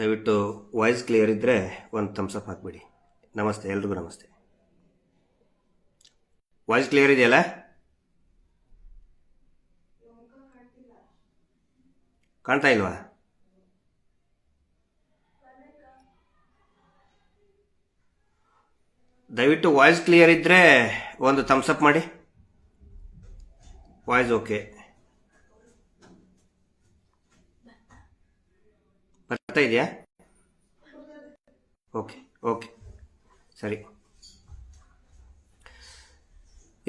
ದಯವಿಟ್ಟು voice clear ಇದ್ದರೆ ಒಂದು ಥಮ್ಸ್ ಅಪ್ ಹಾಕ್ಬಿಡಿ. ನಮಸ್ತೆ, ಎಲ್ರಿಗೂ ನಮಸ್ತೆ. ವಾಯ್ಸ್ ಕ್ಲಿಯರ್ ಇದೆಯಲ್ಲ? ಕಾಣ್ತಾ ಇಲ್ವಾ? ದಯವಿಟ್ಟು ವಾಯ್ಸ್ ಕ್ಲಿಯರ್ ಇದ್ದರೆ ಒಂದು ಥಮ್ಸ್ ಅಪ್ ಮಾಡಿ. ವಾಯ್ಸ್ ಓಕೆ ಬರ್ತಾ ಇದೆಯಾ? ಓಕೆ ಓಕೆ ಸರಿ.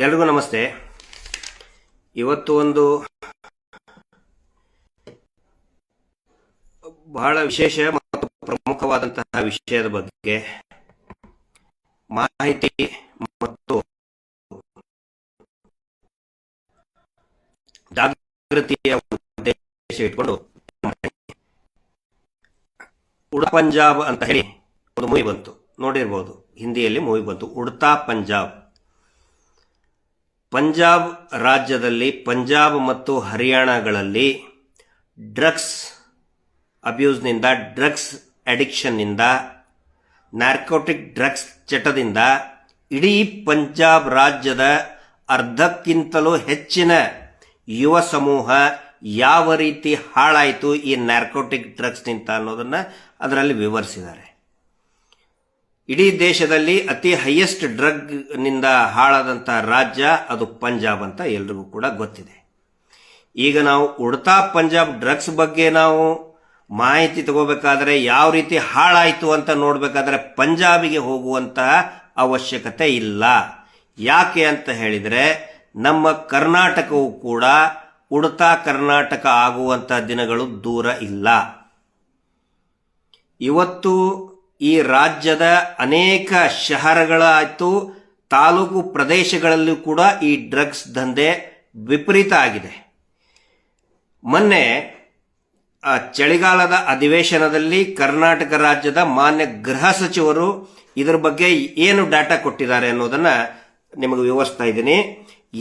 ಎಲ್ರಿಗೂ ನಮಸ್ತೆ. ಇವತ್ತು ಒಂದು ಬಹಳ ವಿಶೇಷ ಮತ್ತು ಪ್ರಮುಖವಾದಂತಹ ವಿಷಯದ ಬಗ್ಗೆ ಮಾಹಿತಿ ಮತ್ತು ಜಾಗೃತಿಯ ಉದ್ದೇಶ ಇಟ್ಕೊಂಡು ಉಡತಾ ಪಂಜಾಬ್ ಅಂತ ಹೇಳಿ ಒಂದು ಮೂವಿ ಬಂತು, ನೋಡಿರ್ಬೋದು. ಹಿಂದಿಯಲ್ಲಿ ಮೂವಿ ಬಂತು, ಉಡತಾ ಪಂಜಾಬ್. ಪಂಜಾಬ್ ರಾಜ್ಯದಲ್ಲಿ, ಪಂಜಾಬ್ ಮತ್ತು ಹರಿಯಾಣಗಳಲ್ಲಿ ಡ್ರಗ್ಸ್ ಅಬ್ಯೂಸ್ನಿಂದ, ಡ್ರಗ್ಸ್ ಅಡಿಕ್ಷನ್ನಿಂದ, ನಾರ್ಕೋಟಿಕ್ ಡ್ರಗ್ಸ್ ಚಟದಿಂದ ಇಡೀ ಪಂಜಾಬ್ ರಾಜ್ಯದ ಅರ್ಧಕ್ಕಿಂತಲೂ ಹೆಚ್ಚಿನ ಯುವ ಸಮೂಹ ಯಾವ ರೀತಿ ಹಾಳಾಯಿತು ಈ ನಾರ್ಕೋಟಿಕ್ ಡ್ರಗ್ಸ್ನಿಂದ ಅನ್ನೋದನ್ನು ಅದರಲ್ಲಿ ವಿವರಿಸಿದ್ದಾರೆ. ಇಡೀ ದೇಶದಲ್ಲಿ ಅತಿ ಹೈಯೆಸ್ಟ್ ಡ್ರಗ್ನಿಂದ ಹಾಳಾದಂಥ ರಾಜ್ಯ ಅದು ಪಂಜಾಬ್ ಅಂತ ಎಲ್ರಿಗೂ ಕೂಡ ಗೊತ್ತಿದೆ. ಈಗ ನಾವು ಉಡತಾ ಪಂಜಾಬ್ ಡ್ರಗ್ಸ್ ಬಗ್ಗೆ ನಾವು ಮಾಹಿತಿ ತಗೋಬೇಕಾದ್ರೆ, ಯಾವ ರೀತಿ ಹಾಳಾಯಿತು ಅಂತ ನೋಡಬೇಕಾದ್ರೆ ಪಂಜಾಬಿಗೆ ಹೋಗುವಂತಹ ಅವಶ್ಯಕತೆ ಇಲ್ಲ. ಯಾಕೆ ಅಂತ ಹೇಳಿದರೆ, ನಮ್ಮ ಕರ್ನಾಟಕವು ಕೂಡ ಉಡತಾ ಕರ್ನಾಟಕ ಆಗುವಂತಹ ದಿನಗಳು ದೂರ ಇಲ್ಲ. ಇವತ್ತು ಈ ರಾಜ್ಯದ ಅನೇಕ ಶಹರಗಳಾಯಿತು, ತಾಲೂಕು ಪ್ರದೇಶಗಳಲ್ಲೂ ಕೂಡ ಈ ಡ್ರಗ್ಸ್ ದಂಧೆ ವಿಪರೀತ ಆಗಿದೆ. ಮೊನ್ನೆ ಚಳಿಗಾಲದ ಅಧಿವೇಶನದಲ್ಲಿ ಕರ್ನಾಟಕ ರಾಜ್ಯದ ಮಾನ್ಯ ಗೃಹ ಸಚಿವರು ಇದರ ಬಗ್ಗೆ ಏನು ಡಾಟಾ ಕೊಟ್ಟಿದ್ದಾರೆ ಅನ್ನೋದನ್ನ ನಿಮಗೆ ವಿವರಿಸ್ತಾ ಇದ್ದೀನಿ.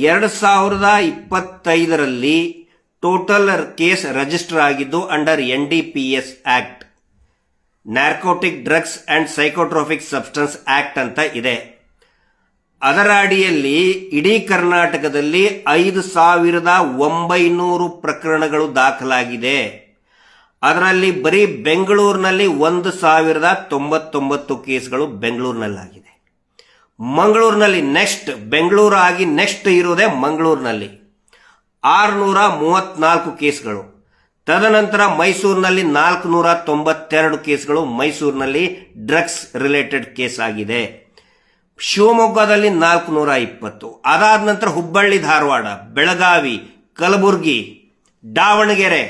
2025ರಲ್ಲಿ ಟೋಟಲ್ ಕೇಸ್ ರಿಜಿಸ್ಟರ್ ಆಗಿದ್ದು under NDPS act, narcotic drugs and psychotropic substance act ಅಂತ ಇದೆ. ಅದರ ಅಡಿಯಲ್ಲಿ ಇಡೀ ಕರ್ನಾಟಕದಲ್ಲಿ 5,900 ಪ್ರಕರಣಗಳು ದಾಖಲಾಗಿದೆ. ಅದರಲ್ಲಿ ಬರೀ ಬೆಂಗಳೂರಿನಲ್ಲಿ 1,099 ಕೇಸ್ಗಳು ಬೆಂಗಳೂರಿನಲ್ಲಾಗಿದೆ. ಮಂಗಳೂರಿನಲ್ಲಿ ನೆಕ್ಸ್ಟ್, ಬೆಂಗಳೂರು ಆಗಿ ನೆಕ್ಸ್ಟ್ ಇರೋದೇ ಮಂಗಳೂರಿನಲ್ಲಿ 634 ಕೇಸ್ಗಳು. ತದನಂತರ ಮೈಸೂರಿನಲ್ಲಿ 492 ಕೇಸ್ಗಳು ಮೈಸೂರಿನಲ್ಲಿ ಡ್ರಗ್ಸ್ ರಿಲೇಟೆಡ್ ಕೇಸ್ ಆಗಿದೆ. ಶಿವಮೊಗ್ಗದಲ್ಲಿ 420. ಅದಾದ ನಂತರ ಹುಬ್ಬಳ್ಳಿ, ಧಾರವಾಡ, ಬೆಳಗಾವಿ, ಕಲಬುರಗಿ, ದಾವಣಗೆರೆ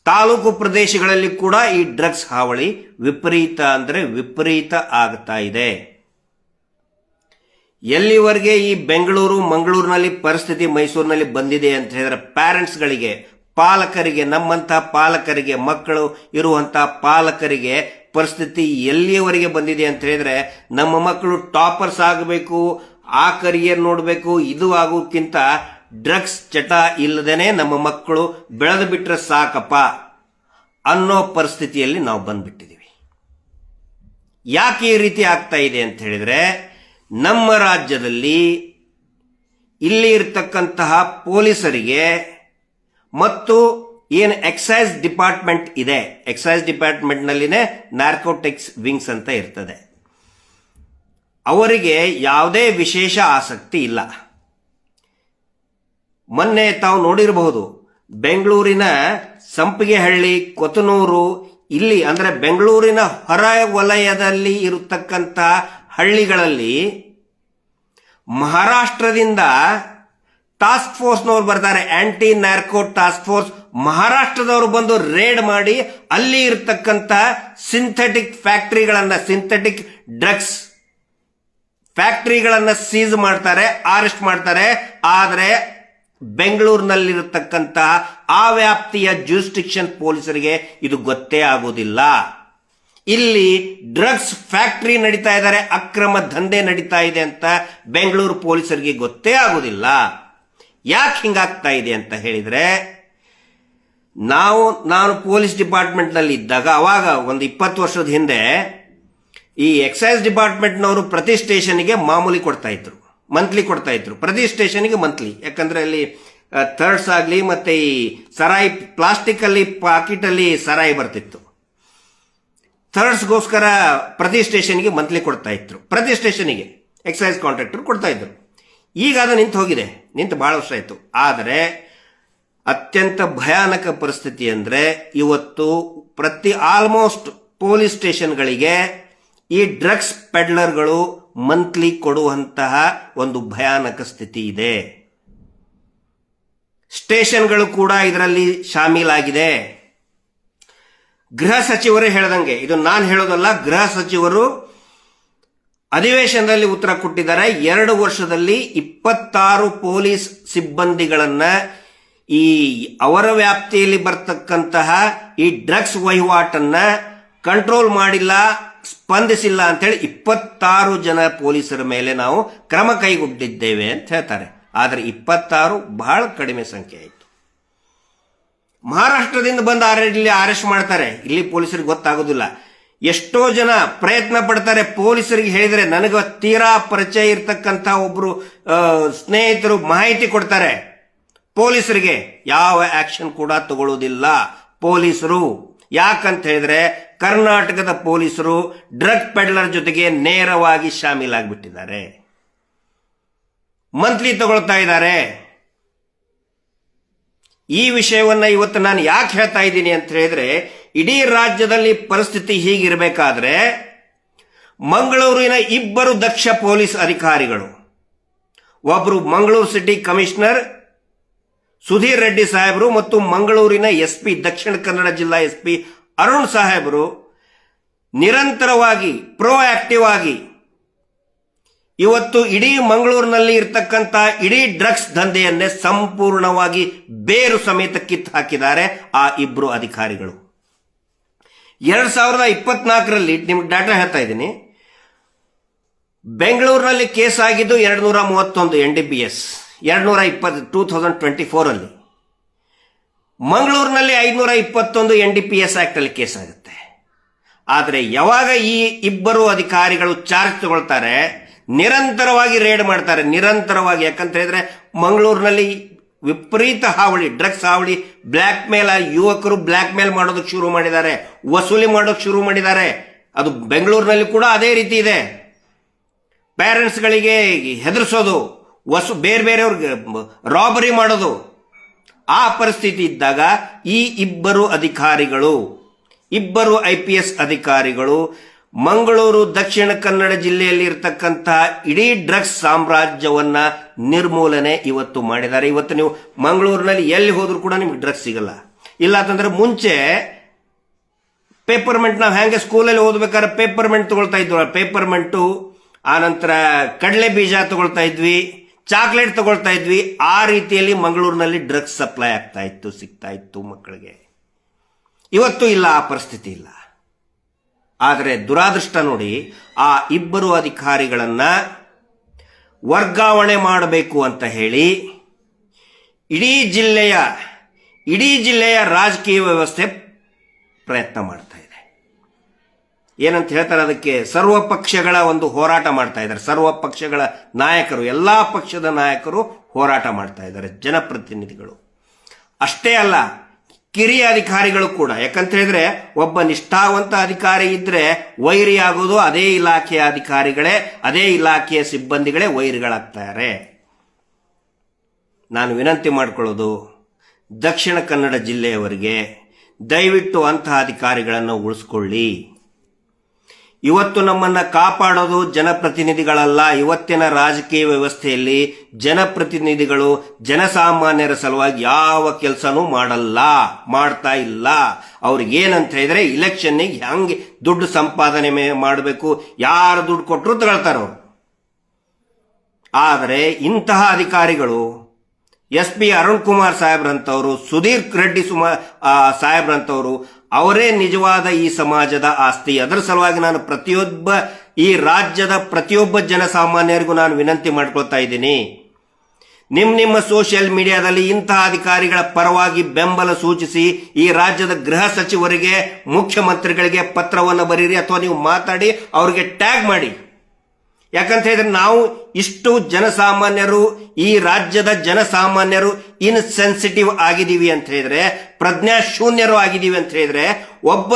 ತಾಲೂಕು ಪ್ರದೇಶಗಳಲ್ಲಿ ಕೂಡ ಈ ಡ್ರಗ್ಸ್ ಹಾವಳಿ ವಿಪರೀತ ಅಂದ್ರೆ ವಿಪರೀತ ಆಗ್ತಾ ಇದೆ. ಎಲ್ಲಿವರೆಗೆ ಈ ಬೆಂಗಳೂರು, ಮಂಗಳೂರಿನಲ್ಲಿ ಪರಿಸ್ಥಿತಿ ಮೈಸೂರಿನಲ್ಲಿ ಬಂದಿದೆ ಅಂತ ಹೇಳಿದ್ರೆ, ಪ್ಯಾರೆಂಟ್ಸ್ಗಳಿಗೆ, ಪಾಲಕರಿಗೆ, ನಮ್ಮಂತಹ ಪಾಲಕರಿಗೆ, ಮಕ್ಕಳು ಇರುವಂತಹ ಪಾಲಕರಿಗೆ ಪರಿಸ್ಥಿತಿ ಎಲ್ಲಿಯವರೆಗೆ ಬಂದಿದೆ ಅಂತ ಹೇಳಿದ್ರೆ, ನಮ್ಮ ಮಕ್ಕಳು ಟಾಪರ್ಸ್ ಆಗಬೇಕು, ಆ ಕರಿಯರ್ ನೋಡಬೇಕು, ಇದು ಆಗೋಕ್ಕಿಂತ ಡ್ರಗ್ಸ್ ಚಟ ಇಲ್ಲದೇನೆ ನಮ್ಮ ಮಕ್ಕಳು ಬೆಳೆದು ಬಿಟ್ರೆ ಸಾಕಪ್ಪ ಅನ್ನೋ ಪರಿಸ್ಥಿತಿಯಲ್ಲಿ ನಾವು ಬಂದ್ಬಿಟ್ಟಿದ್ದೀವಿ. ಯಾಕೆ ಈ ರೀತಿ ಆಗ್ತಾ ಇದೆ ಅಂತ ಹೇಳಿದ್ರೆ, ನಮ್ಮ ರಾಜ್ಯದಲ್ಲಿ ಇಲ್ಲಿ ಇರತಕ್ಕಂತಹ ಪೊಲೀಸರಿಗೆ ಮತ್ತು ಏನು ಎಕ್ಸೈಸ್ ಡಿಪಾರ್ಟ್ಮೆಂಟ್ ಇದೆ, ಎಕ್ಸೈಸ್ ಡಿಪಾರ್ಟ್ಮೆಂಟ್ ನಲ್ಲಿನೇ ನಾರ್ಕೋಟಿಕ್ಸ್ ವಿಂಗ್ಸ್ ಅಂತ ಇರ್ತದೆ, ಅವರಿಗೆ ಯಾವುದೇ ವಿಶೇಷ ಆಸಕ್ತಿ ಇಲ್ಲ. ಮೊನ್ನೆ ತಾವು ನೋಡಿರಬಹುದು, ಬೆಂಗಳೂರಿನ ಸಂಪಿಗೆಹಳ್ಳಿ, ಕೊತನೂರು, ಇಲ್ಲಿ ಅಂದ್ರೆ ಬೆಂಗಳೂರಿನ ಹೊರ ವಲಯದಲ್ಲಿ ಇರತಕ್ಕಂಥ ಹಳ್ಳಿಗಳಲ್ಲಿ ಮಹಾರಾಷ್ಟ್ರದಿಂದ ಟಾಸ್ಕ್ ಫೋರ್ಸ್ನವರು ಬರ್ತಾರೆ, ಆಂಟಿ ನಾರ್ಕೋ ಟಾಸ್ಕ್ ಫೋರ್ಸ್ ಮಹಾರಾಷ್ಟ್ರದವರು ಬಂದು ರೇಡ್ ಮಾಡಿ ಅಲ್ಲಿ ಇರತಕ್ಕಂಥ ಸಿಂಥೆಟಿಕ್ ಫ್ಯಾಕ್ಟರಿಗಳನ್ನ, ಸಿಂಥೆಟಿಕ್ ಡ್ರಗ್ಸ್ ಫ್ಯಾಕ್ಟರಿಗಳನ್ನ ಸೀಸ್ ಮಾಡ್ತಾರೆ, ಅರೆಸ್ಟ್ ಮಾಡ್ತಾರೆ. ಆದರೆ ಬೆಂಗಳೂರಿನಲ್ಲಿರತಕ್ಕಂತಹ ಆ ವ್ಯಾಪ್ತಿಯ ಜ್ಯೂರಿಸ್ಡಿಕ್ಷನ್ ಪೊಲೀಸರಿಗೆ ಇದು ಗೊತ್ತೇ ಆಗುವುದಿಲ್ಲ. ಇಲ್ಲಿ ಡ್ರಗ್ಸ್ ಫ್ಯಾಕ್ಟರಿ ನಡೀತಾ ಇದ್ದಾರೆ, ಅಕ್ರಮ ದಂಧೆ ನಡೀತಾ ಇದೆ ಅಂತ ಬೆಂಗಳೂರು ಪೊಲೀಸರಿಗೆ ಗೊತ್ತೇ ಆಗುವುದಿಲ್ಲ. ಯಾಕೆ ಹಿಂಗಾಗ್ತಾ ಇದೆ ಅಂತ ಹೇಳಿದ್ರೆ, ನಾನು ಪೊಲೀಸ್ ಡಿಪಾರ್ಟ್ಮೆಂಟ್ನಲ್ಲಿ ಇದ್ದಾಗ ಅವಾಗ ಒಂದು 20 ವರ್ಷದ ಹಿಂದೆ ಈ ಎಕ್ಸೈಸ್ ಡಿಪಾರ್ಟ್ಮೆಂಟ್ನವರು ಪ್ರತಿ ಸ್ಟೇಷನ್ಗೆ ಮಾಮೂಲಿ ಕೊಡ್ತಾ ಇದ್ರು, ಮಂತ್ಲಿ ಕೊಡ್ತಾ ಇದ್ರು, ಪ್ರತಿ ಸ್ಟೇಷನ್ಗೆ ಮಂತ್ಲಿ. ಯಾಕಂದ್ರೆ ಅಲ್ಲಿ ಥರ್ಡ್ಸ್ ಆಗಲಿ ಮತ್ತೆ ಈ ಸರಾಯಿ ಪ್ಲಾಸ್ಟಿಕ್ ಅಲ್ಲಿ ಪಾಕೆಟ್ ಅಲ್ಲಿ ಸರಾಯಿ ಬರ್ತಿತ್ತು. ಥರ್ಡ್ಸ್ಗೋಸ್ಕರ ಪ್ರತಿ ಸ್ಟೇಷನ್ಗೆ ಮಂತ್ಲಿ ಕೊಡ್ತಾ ಇದ್ರು, ಪ್ರತಿ ಸ್ಟೇಷನ್ಗೆ ಎಕ್ಸೈಸ್ ಕಾಂಟ್ರಾಕ್ಟರ್ ಕೊಡ್ತಾ ಇದ್ರು. ಈಗ ಅದು ನಿಂತು ಹೋಗಿದೆ, ನಿಂತು ಬಹಳ ವರ್ಷ ಆಯಿತು. ಆದರೆ ಅತ್ಯಂತ ಭಯಾನಕ ಪರಿಸ್ಥಿತಿ ಅಂದ್ರೆ ಇವತ್ತು ಆಲ್ಮೋಸ್ಟ್ ಪೊಲೀಸ್ ಸ್ಟೇಷನ್ಗಳಿಗೆ ಈ ಡ್ರಗ್ಸ್ ಪೆಡ್ಲರ್ಗಳು ಮಂತ್ಲಿ ಕೊಡುವಂತಹ ಒಂದು ಭಯಾನಕ ಸ್ಥಿತಿ ಇದೆ. ಸ್ಟೇಷನ್ಗಳು ಕೂಡ ಇದರಲ್ಲಿ ಶಾಮೀಲಾಗಿದೆ. ಗೃಹ ಸಚಿವರೇ ಹೇಳದಂಗೆ, ಇದು ನಾನು ಹೇಳೋದಲ್ಲ, ಗೃಹ ಸಚಿವರು ಅಧಿವೇಶನದಲ್ಲಿ ಉತ್ತರ ಕೊಟ್ಟಿದ್ದಾರೆ. 2 ವರ್ಷದಲ್ಲಿ 26 ಪೊಲೀಸ್ ಸಿಬ್ಬಂದಿಗಳನ್ನ ಈ ಅವರ ವ್ಯಾಪ್ತಿಯಲ್ಲಿ ಬರ್ತಕ್ಕಂತಹ ಈ ಡ್ರಗ್ಸ್ ವಹಿವಾಟನ್ನ ಕಂಟ್ರೋಲ್ ಮಾಡಿಲ್ಲ, ಸ್ಪಂದಿಸಿಲ್ಲ ಅಂತೇಳಿ 26 ಜನ ಪೊಲೀಸರ ಮೇಲೆ ನಾವು ಕ್ರಮ ಕೈಗೊಂಡಿದ್ದೇವೆ ಅಂತ ಹೇಳ್ತಾರೆ. ಆದರೆ 26 ಬಹಳ ಕಡಿಮೆ ಸಂಖ್ಯೆ ಆಯಿತು. ಮಹಾರಾಷ್ಟ್ರದಿಂದ ಬಂದು ಇಲ್ಲಿ ಅರೆಸ್ಟ್ ಮಾಡ್ತಾರೆ, ಇಲ್ಲಿ ಪೊಲೀಸರಿಗೆ ಗೊತ್ತಾಗೋದಿಲ್ಲ. ಎಷ್ಟೋ ಜನ ಪ್ರಯತ್ನ ಪಡ್ತಾರೆ, ಪೊಲೀಸರಿಗೆ ಹೇಳಿದ್ರೆ ನನಗೆ ತೀರಾ ಪರಿಚಯ ಇರ್ತಕ್ಕಂಥ ಒಬ್ರು ಸ್ನೇಹಿತರು ಮಾಹಿತಿ ಕೊಡ್ತಾರೆ, ಪೊಲೀಸರಿಗೆ ಯಾವ ಆಕ್ಷನ್ ಕೂಡ ತಗೊಳ್ಳೋದಿಲ್ಲ ಪೊಲೀಸರು. ಯಾಕಂತ ಹೇಳಿದ್ರೆ ಕರ್ನಾಟಕದ ಪೊಲೀಸರು ಡ್ರಗ್ ಪೆಡ್ಲರ್ ಜೊತೆಗೆ ನೇರವಾಗಿ ಶಾಮೀಲಾಗ್ಬಿಟ್ಟಿದ್ದಾರೆ, ಮಂತ್ಲಿ ತಗೊಳ್ತಾ ಇದ್ದಾರೆ. ಈ ವಿಷಯವನ್ನ ಇವತ್ತು ನಾನು ಯಾಕೆ ಹೇಳ್ತಾ ಇದ್ದೀನಿ ಅಂತ ಹೇಳಿದ್ರೆ, ಇಡೀ ರಾಜ್ಯದಲ್ಲಿ ಪರಿಸ್ಥಿತಿ ಹೀಗಿರಬೇಕಾದ್ರೆ ಮಂಗಳೂರಿನ 2 ದಕ್ಷ ಪೊಲೀಸ್ ಅಧಿಕಾರಿಗಳು, ಒಬ್ಬರು ಮಂಗಳೂರು ಸಿಟಿ ಕಮಿಷನರ್ ಸುಧೀರ್ ರೆಡ್ಡಿ ಸಾಹೇಬರು ಮತ್ತು ಮಂಗಳೂರಿನ SP ದಕ್ಷಿಣ ಕನ್ನಡ ಜಿಲ್ಲಾ SP ಅರುಣ್ ಸಾಹೇಬರು ನಿರಂತರವಾಗಿ ಪ್ರೋಆಕ್ಟಿವ್ ಆಗಿ ಇವತ್ತು ಇಡೀ ಮಂಗಳೂರಿನಲ್ಲಿ ಇರ್ತಕ್ಕಂಥ ಇಡೀ ಡ್ರಗ್ಸ್ ದಂಧೆಯನ್ನೇ ಸಂಪೂರ್ಣವಾಗಿ ಬೇರು ಸಮೇತ ಕಿತ್ತು ಹಾಕಿದ್ದಾರೆ ಆ 2 ಅಧಿಕಾರಿಗಳು. 2024ರಲ್ಲಿ ನಿಮ್ಗೆ ಡಾಟಾ ಹೇಳ್ತಾ ಇದ್ದೀನಿ, ಬೆಂಗಳೂರಿನಲ್ಲಿ ಕೇಸ್ ಆಗಿದ್ದು 231 NDPS, 2024 ಅಲ್ಲಿ. ಮಂಗಳೂರಿನಲ್ಲಿ 521 NDPS ಆಕ್ಟ್ ಅಲ್ಲಿ ಕೇಸ್ ಆಗುತ್ತೆ. ಆದರೆ ಯಾವಾಗ ಈ 2 ಅಧಿಕಾರಿಗಳು ಚಾರ್ಜ್ ತಗೊಳ್ತಾರೆ, ನಿರಂತರವಾಗಿ ರೇಡ್ ಮಾಡ್ತಾರೆ, ನಿರಂತರವಾಗಿ. ಯಾಕಂತ ಹೇಳಿದ್ರೆ ಮಂಗಳೂರಿನಲ್ಲಿ ವಿಪರೀತ ಹಾವಳಿ, ಡ್ರಗ್ಸ್ ಹಾವಳಿ, ಬ್ಲ್ಯಾಕ್ ಮೇಲ್, ಯುವಕರು ಬ್ಲ್ಯಾಕ್ ಮೇಲ್ ಮಾಡೋದಕ್ಕೆ ಶುರು ಮಾಡಿದ್ದಾರೆ, ವಸೂಲಿ ಮಾಡೋದಕ್ಕೆ ಶುರು ಮಾಡಿದ್ದಾರೆ. ಅದು ಬೆಂಗಳೂರಿನಲ್ಲಿ ಕೂಡ ಅದೇ ರೀತಿ ಇದೆ. ಪೇರೆಂಟ್ಸ್ಗಳಿಗೆ ಹೆದರ್ಸೋದು, ಬೇರೆ ಬೇರೆಯವ್ರಿಗೆ ರಾಬರಿ ಮಾಡೋದು. ಆ ಪರಿಸ್ಥಿತಿ ಇದ್ದಾಗ ಈ 2 ಅಧಿಕಾರಿಗಳು, 2 IPS ಅಧಿಕಾರಿಗಳು ಮಂಗಳೂರು ದಕ್ಷಿಣ ಕನ್ನಡ ಜಿಲ್ಲೆಯಲ್ಲಿ ಇರತಕ್ಕಂತಹ ಇಡೀ ಡ್ರಗ್ಸ್ ಸಾಮ್ರಾಜ್ಯವನ್ನ ನಿರ್ಮೂಲನೆ ಇವತ್ತು ಮಾಡಿದ್ದಾರೆ. ಇವತ್ತು ನೀವು ಮಂಗಳೂರಿನಲ್ಲಿ ಎಲ್ಲಿ ಹೋದ್ರೂ ಕೂಡ ನಿಮ್ಗೆ ಡ್ರಗ್ಸ್ ಸಿಗಲ್ಲ. ಇಲ್ಲ ಅಂತಂದ್ರೆ ಮುಂಚೆ ಪೇಪರ್ಮೆಂಟ್, ನಾವು ಹೆಂಗೆ ಸ್ಕೂಲಲ್ಲಿ ಓದ್ಬೇಕಾದ್ರೆ ಪೇಪರ್ಮೆಂಟ್ ತಗೊಳ್ತಾ ಇದ್ವಿ, ಪೇಪರ್ಮೆಂಟು, ಆನಂತರ ಕಡಲೆ ಬೀಜ ತಗೊಳ್ತಾ ಇದ್ವಿ, ಚಾಕ್ಲೇಟ್ ತಗೊಳ್ತಾ ಇದ್ವಿ. ಆ ರೀತಿಯಲ್ಲಿ ಮಂಗಳೂರಿನಲ್ಲಿ ಡ್ರಗ್ಸ್ ಸಪ್ಲೈ ಆಗ್ತಾ ಇತ್ತು, ಸಿಗ್ತಾ ಇತ್ತು ಮಕ್ಕಳಿಗೆ. ಇವತ್ತು ಇಲ್ಲ, ಆ ಪರಿಸ್ಥಿತಿ ಇಲ್ಲ. ಆದರೆ ದುರಾದೃಷ್ಟ ನೋಡಿ, ಆ 2 ಅಧಿಕಾರಿಗಳನ್ನ ವರ್ಗಾವಣೆ ಮಾಡಬೇಕು ಅಂತ ಹೇಳಿ ಇಡೀ ಜಿಲ್ಲೆಯ ರಾಜಕೀಯ ವ್ಯವಸ್ಥೆ ಪ್ರಯತ್ನ ಮಾಡ್ತಾ ಇದೆ. ಏನಂತ ಹೇಳ್ತಾರೆ, ಅದಕ್ಕೆ ಸರ್ವ ಪಕ್ಷಗಳ ಒಂದು ಹೋರಾಟ ಮಾಡ್ತಾ ಇದ್ದಾರೆ. ಸರ್ವ ಪಕ್ಷಗಳ ನಾಯಕರು, ಎಲ್ಲಾ ಪಕ್ಷದ ನಾಯಕರು ಹೋರಾಟ ಮಾಡ್ತಾ ಇದ್ದಾರೆ, ಜನಪ್ರತಿನಿಧಿಗಳು. ಅಷ್ಟೇ ಅಲ್ಲ, ಕಿರಿಯ ಅಧಿಕಾರಿಗಳು ಕೂಡ. ಯಾಕಂತ ಹೇಳಿದ್ರೆ ಒಬ್ಬ ನಿಷ್ಠಾವಂತ ಅಧಿಕಾರಿ ಇದ್ರೆ ವೈರಿ ಆಗೋದು ಅದೇ ಇಲಾಖೆಯ ಅಧಿಕಾರಿಗಳೇ, ಅದೇ ಇಲಾಖೆಯ ಸಿಬ್ಬಂದಿಗಳೇ ವೈರಿಗಳಾಗ್ತಾರೆ. ನಾನು ವಿನಂತಿ ಮಾಡಿಕೊಳ್ಳೋದು, ದಕ್ಷಿಣ ಕನ್ನಡ ಜಿಲ್ಲೆಯವರಿಗೆ ದಯವಿಟ್ಟು ಅಂತಹ ಅಧಿಕಾರಿಗಳನ್ನು ಉಳಿಸ್ಕೊಳ್ಳಿ. ಇವತ್ತು ನಮ್ಮನ್ನ ಕಾಪಾಡೋದು ಜನಪ್ರತಿನಿಧಿಗಳಲ್ಲ. ಇವತ್ತಿನ ರಾಜಕೀಯ ವ್ಯವಸ್ಥೆಯಲ್ಲಿ ಜನಪ್ರತಿನಿಧಿಗಳು ಜನಸಾಮಾನ್ಯರ ಸಲುವಾಗಿ ಯಾವ ಕೆಲಸನೂ ಮಾಡ್ತಾ ಇಲ್ಲ. ಅವ್ರಿಗೆ ಏನಂತ ಹೇಳಿದ್ರೆ ಇಲೆಕ್ಷನ್ನಿಗೆ ಹೆಂಗೆ ದುಡ್ಡು ಸಂಪಾದನೆ ಮಾಡಬೇಕು, ಯಾರು ದುಡ್ಡು ಕೊಟ್ಟರು ತಗೊಳ್ತಾರೋ. ಆದರೆ ಇಂತಹ ಅಧಿಕಾರಿಗಳು SP ಅರುಣ್ ಕುಮಾರ್ ಸಾಹೇಬ್ರಂತವರು, ಸುಧೀರ್ ರೆಡ್ಡಿ ಸಾಹೇಬ್ರಂತವರು, ಅವರೇ ನಿಜವಾದ ಈ ಸಮಾಜದ ಆಸ್ತಿ. ಅದರ ಸಲುವಾಗಿ ನಾನು ಈ ರಾಜ್ಯದ ಪ್ರತಿಯೊಬ್ಬ ಜನಸಾಮಾನ್ಯರಿಗೂ ನಾನು ವಿನಂತಿ ಮಾಡ್ಕೊಳ್ತಾ ಇದ್ದೀನಿ, ನಿಮ್ಮ ಸೋಷಿಯಲ್ ಮೀಡಿಯಾದಲ್ಲಿ ಇಂತಹ ಅಧಿಕಾರಿಗಳ ಪರವಾಗಿ ಬೆಂಬಲ ಸೂಚಿಸಿ ಈ ರಾಜ್ಯದ ಗೃಹ ಸಚಿವರಿಗೆ, ಮುಖ್ಯಮಂತ್ರಿಗಳಿಗೆ ಪತ್ರವನ್ನು ಬರೀರಿ ಅಥವಾ ನೀವು ಮಾತಾಡಿ ಅವರಿಗೆ ಟ್ಯಾಗ್ ಮಾಡಿ. ಯಾಕಂತ ಹೇಳಿದ್ರೆ ನಾವು ಇಷ್ಟು ಜನಸಾಮಾನ್ಯರು, ಈ ರಾಜ್ಯದ ಜನಸಾಮಾನ್ಯರು ಇನ್ಸೆನ್ಸಿಟಿವ್ ಆಗಿದ್ದೀವಿ ಅಂತ ಹೇಳಿದ್ರೆ, ಪ್ರಜ್ಞಾಶೂನ್ಯರು ಆಗಿದ್ದೀವಿ ಅಂತ ಹೇಳಿದ್ರೆ, ಒಬ್ಬ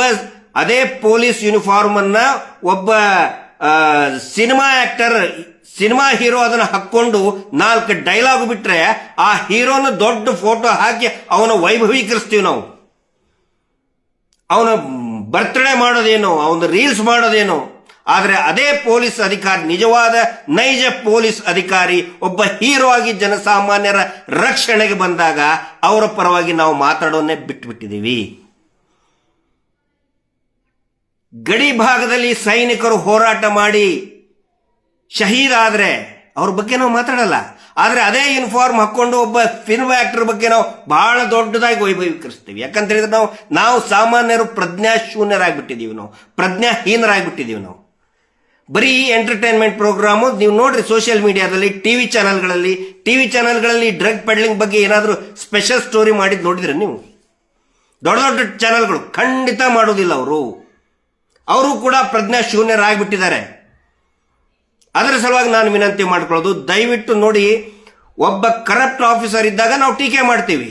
ಅದೇ ಪೊಲೀಸ್ ಯೂನಿಫಾರ್ಮ್ ಅನ್ನ ಒಬ್ಬ ಸಿನಿಮಾ ಆಕ್ಟರ್, ಸಿನಿಮಾ ಹೀರೋ ಅದನ್ನ ಹಾಕೊಂಡು 4 ಡೈಲಾಗ್ ಬಿಟ್ರೆ ಆ ಹೀರೋನ ದೊಡ್ಡ ಫೋಟೋ ಹಾಕಿ ಅವನ ವೈಭವೀಕರಿಸ್ತೀವಿ ನಾವು. ಅವನ ಬರ್ತ್ಡೇ ಮಾಡೋದೇನು, ಅವನ ರೀಲ್ಸ್ ಮಾಡೋದೇನು. ಆದರೆ ಅದೇ ಪೊಲೀಸ್ ಅಧಿಕಾರಿ, ನಿಜವಾದ ನೈಜ ಪೊಲೀಸ್ ಅಧಿಕಾರಿ, ಒಬ್ಬ ಹೀರೋ ಆಗಿ ಜನಸಾಮಾನ್ಯರ ರಕ್ಷಣೆಗೆ ಬಂದಾಗ ಅವರ ಪರವಾಗಿ ನಾವು ಮಾತಾಡೋನ್ನೇ ಬಿಟ್ಟುಬಿಟ್ಟಿದ್ದೀವಿ. ಗಡಿ ಭಾಗದಲ್ಲಿ ಸೈನಿಕರು ಹೋರಾಟ ಮಾಡಿ ಶಹೀದ್ ಆದ್ರೆ ಅವ್ರ ಬಗ್ಗೆ ನಾವು ಮಾತಾಡಲ್ಲ. ಆದ್ರೆ ಅದೇ ಯೂನಿಫಾರ್ಮ್ ಹಾಕೊಂಡು ಒಬ್ಬ ಫಿಲ್ಮ್ ಆಕ್ಟರ್ ಬಗ್ಗೆ ನಾವು ಬಹಳ ದೊಡ್ಡದಾಗಿ ವೈಭವೀಕರಿಸ್ತೀವಿ. ಯಾಕಂತ ಹೇಳಿದ್ರೆ ನಾವು ಸಾಮಾನ್ಯರು ಪ್ರಜ್ಞಾಶೂನ್ಯರಾಗ್ಬಿಟ್ಟಿದೀವಿ, ನಾವು ಪ್ರಜ್ಞಾಹೀನರಾಗ್ಬಿಟ್ಟಿದೀವಿ. ನಾವು ಬರೀ ಎಂಟರ್ಟೈನ್ಮೆಂಟ್ ಪ್ರೋಗ್ರಾಮು ನೀವು ನೋಡ್ರಿ ಸೋಷಿಯಲ್ ಮೀಡಿಯಾದಲ್ಲಿ, ಟಿವಿ ಚಾನೆಲ್ಗಳಲ್ಲಿ ಡ್ರಗ್ ಪೆಡ್ಲಿಂಗ್ ಬಗ್ಗೆ ಏನಾದರೂ ಸ್ಪೆಷಲ್ ಸ್ಟೋರಿ ಮಾಡಿದ್ ನೋಡಿದ್ರೆ ನೀವು? ದೊಡ್ಡ ದೊಡ್ಡ ಚಾನೆಲ್ಗಳು ಖಂಡಿತ ಮಾಡೋದಿಲ್ಲ. ಅವರು ಕೂಡ ಪ್ರಜ್ಞಾಶೂನ್ಯರಾಗ್ಬಿಟ್ಟಿದ್ದಾರೆ. ಅದರ ಸಲುವಾಗಿ ನಾನು ವಿನಂತಿ ಮಾಡ್ಕೊಳ್ಳೋದು, ದಯವಿಟ್ಟು ನೋಡಿ, ಒಬ್ಬ ಕರಪ್ಟ್ ಆಫೀಸರ್ ಇದ್ದಾಗ ನಾವು ಟೀಕೆ ಮಾಡ್ತೀವಿ.